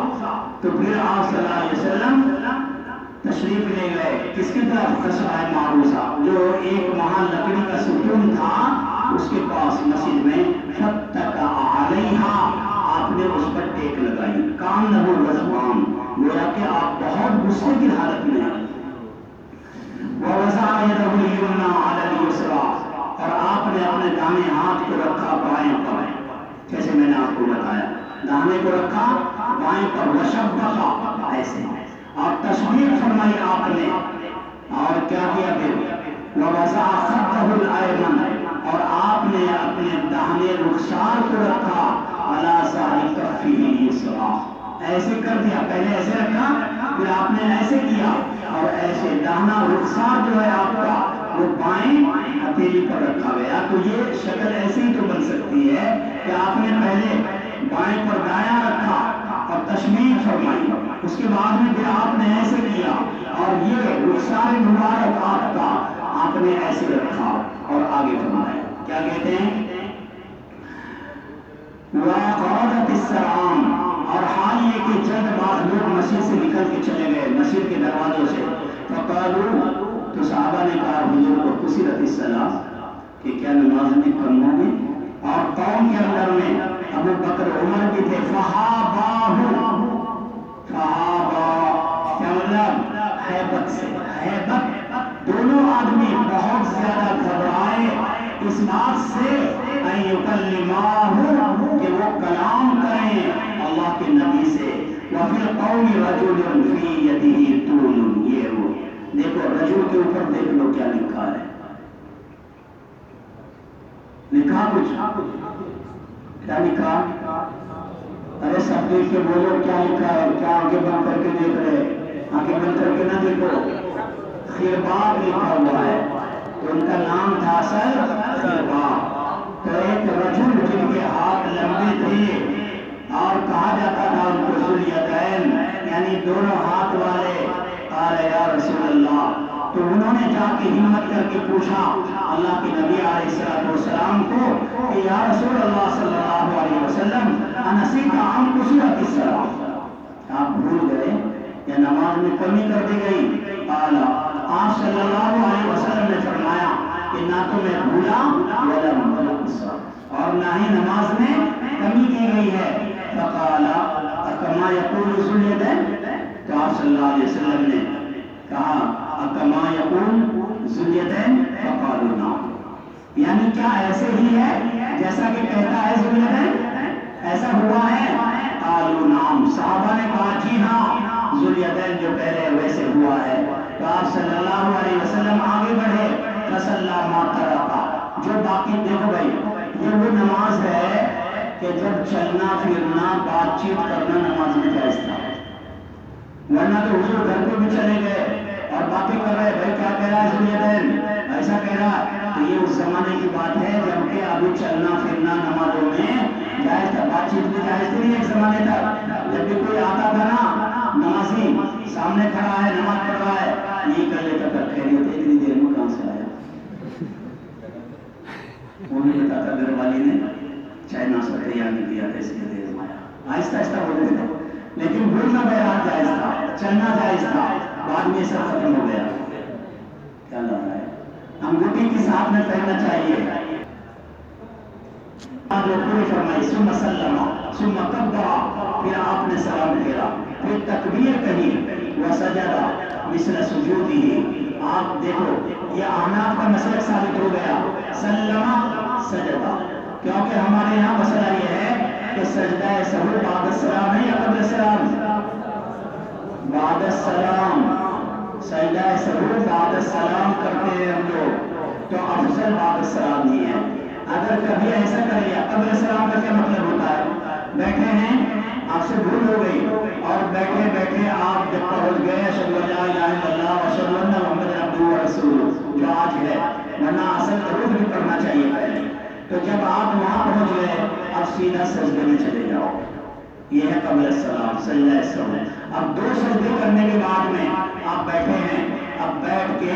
تو پھر آپ صلی اللہ علیہ وسلم تشریف لے گئے کس کی طرف؟ خشبہ معروضہ، جو ایک وہاں لکڑی کا ستون تھا اس کے پاس مسجد میں، فَاتَّكَأَ عَلَيْهَا، آپ نے اس پر ٹیک لگائی، كَأَنَّهُ غَضْبَانٌ، گویا کہ آپ بہت غصے کی حالت میں ہیں، وَوَضَعَ يَدَهُ الْيُمْنَىٰ عَلَى الْيُسْرَىٰ، اور آپ نے اپنے دائیں ہاتھ کو رکھا بائیں پر، جیسے میں نے آپ کو بتایا، داہنے کو رکھا بائیں پر، وَشَبَّكَ، ایسے اور تشبیہ فرمائی آپ نے، اور کیا کیا پھر؟ وَوَضَعَ خَدَّهُ الْأَيْمَنَ، اور آپ نے اپنے داہنے رخسار کو رکھا عَلَىٰ ظَهْرِ كَفِّهِ الْيُسْرَىٰ، ایسے کر دیا، پہلے ایسے رکھا پھر آپ نے ایسے کیا، اور ایسے داہنا رخسار جو ہے آپ کا وہ بائیں ہتھیلی پر رکھا گیا۔ تو یہ شکل ایسی ہی تو بن سکتی ہے کہ آپ نے پہلے بائیں پر دایاں رکھا اور تشبیہ فرمائی، اس کے بعد میں پھر آپ نے ایسے کیا، اور یہ رخسار مبارک آپ کا آپ نے ایسے رکھا اور آگے فرمایا، کیا کہتے ہیں؟ وَقَعَدَتِ السَّلَامُ، اور حال یہ کہ چند بعض لوگ مسجد سے نکل کے چلے گئے، مسجد کے دروازوں سے، فَقَالُوا، تو صحابہ نے کہا حضور کو قُصِرَتِ الصَّلَاةُ، کہ کیا نماز میں کم ہوگی؟ اور قوم کے اندر میں ابو بکر عمر بھی تھے، فَحَابَاهُ، کیا مطلب؟ ہیبت سے، ہیبت، دونوں آدمی بہت زیادہ گھبرائے اس بات سے ان یکلماہ، کہ وہ کلام کریں اللہ کے نبی سے، وفی القوم رجل فی یدہ طول، یہ وہ دیکھو رجل کے اوپر دیکھ لو کیا لکھا ہے، لکھا کچھ کیا لکھا؟ ارے سب دیکھ کے بولو کیا لکھا ہے، کیا آنکھیں بند کر کے دیکھ رہے؟ آنکھیں بند کر کے نہ دیکھو، خرباب لکھا ہوا ہے، تو ان کا نام تھا اصل خرباب، تو ایک رجل جن کے ہاتھ لمبے تھے اور کہا جاتا تھا ان کو ذوالیدین، یعنی دونوں ہاتھ والے، قال یا رسول اللہ، تو انہوں نے جا کے ہمت کر کے پوچھا اللہ کے نبی علیہ السلام کو کہ یا رسول اللہ صلی اللہ علیہ وسلم انسیت عن قصرت الصلاۃ، آپ بھول گئے یا نماز میں کمی کر دی گئی؟ قال، آپ صلی اللہ علیہ وسلم نے فرمایا کہ نہ تو میں بھولا ولم انسا، اور نہ ہی نماز میں کمی کی گئی ہے۔ فقال اکما یقول ذوالیدین، تو آپ صلی اللہ علیہ وسلم نے کہا اکما یقول ذوالیدین، فقالوا نعم، یعنی کیا ایسے ہی ہے جیسا کہ کہتا ہے ذوالیدین، ایسا ہوا ہے؟ قالوا نعم، صحابہ نے کہا جی ہاں، ذوالیدین جو پہلے ویسے ہوا ہے۔ تو آپ صلی اللہ علیہ وسلم آگے بڑھے، فصلی ما ترک، جو باقی، دیکھو بھائی یہ وہ نماز ہے کہ جب چلنا پھرنا بات چیت کرنا نماز میں جائز تھا، ورنہ تو حضور گھر پہ بھی چلے گئے اور باتیں کر رہے، بھائی کیا کہہ رہا ہے ذوالیدین، ایسا کہہ رہا ہے، تو یہ اس زمانے کی بات ہے جب کہ ابھی چلنا پھرنا نمازوں میں جائز تھا، بات چیت بھی جائز تھی ایک زمانے تک. جب بھی کوئی آتا تھا نا نمازی سامنے کھڑا ہے نماز پڑھ رہا ہے یہ کر لیتا تھا خیریت ہے اتنی دیر میں کہاں سے آیا. وہ نہیں بتاتا گھر والی نے چائے ناشتہ تیار نہیں کیا تھا اس لیے دیر میں آیا. آہستہ آہستہ بولتے تھے لیکن بولنا بہرحال جائز تھا، چلنا جائز تھا. بعد میں سب ختم ہو گیا. کیا لگ رہا ہے انگوٹھی کس ہاتھ میں پہننا چاہیے؟ جو پوری فرمائی ثم سلم ثم کبر، پھر آپ نے سلام پھیرا، پھر تکبیر کہی وسجد مثل سجودہ. آپ دیکھو یہ احناف کا مسلک ثابت ہو گیا سلم سجدہ، کیونکہ ہمارے یہاں مسئلہ یہ ہے کہ سجدہ سہو بعد السلام ہے یا قبل السلام؟ بعد السلام. سجدہ سہو بعد السلام کرتے ہیں ہم لوگ، تو افضل بعد السلام نہیں ہے. اگر کبھی ایسا کر لیا قبل السلام کا کیا مطلب ہوتا ہے؟ بیٹھے ہیں آپ سے بھول ہو گئی اور بیٹھے بیٹھے آپ جب پہنچ گئے اشہد ان لا الہ الا اللہ واشہد ان محمد عبدہ ورسولہ جو آج ہے، ورنہ اصل درود بھی پڑھنا چاہیے پہلے. تو جب آپ وہاں پہنچ گئے اب سیدھا سجدے میں چلے جاؤ، یہ ہے قبل السلام سجدہ سہو. اب دو سجدے کرنے کے بعد میں آپ بیٹھے ہیں، اب بیٹھ کے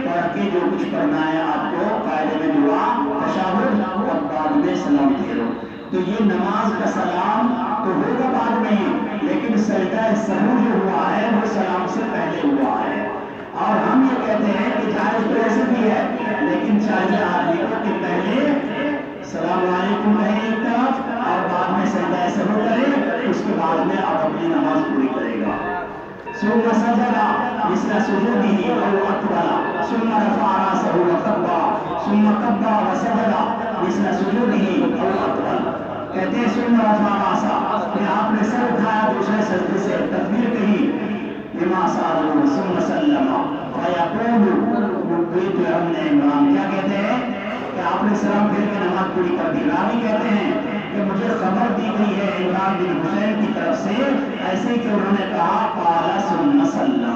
پڑھ کے جو کچھ پڑھنا ہے آپ کو قاعدے میں دعا تشہد اور بعد میں سلام پھیرو. تو یہ نماز کا سلام تو ہوگا بعد میں ہی، لیکن سجدہ سہو جو ہوا ہے وہ سلام سے پہلے ہوا ہے. اور ہم یہ کہتے ہیں کہ جائز تو ایسے بھی ہے لیکن چاہیے آدمی کو کہ پہلے السلام علیکم کہیں ایک طرف اور بعد میں سجدہ سہو کرے، اس کے بعد میں آپ اپنی نماز پوری کرے گا. ثم سجد مثل سجودہ او اکبر ثم رفع رأسه وكبر ثم كبر وسجد مثل سجودہ او اکبر. کہتے ہیں ثم رفع رأسه، کہ آپ نے سر اٹھایا دوسرے سجدے سے، تکبیر کہی بما صاروا ثم سلم فیقول رضیت ابن عمران. کیا کہتے ہیں کہ آپ نے سلام پھیر کے نماز پوری کر دی. راوی کہتے ہیں کہ مجھے خبر دی گئی ہے عمران بن حسین کی طرف سے ایسے کہ انہوں نے کہا قال ثم سلم.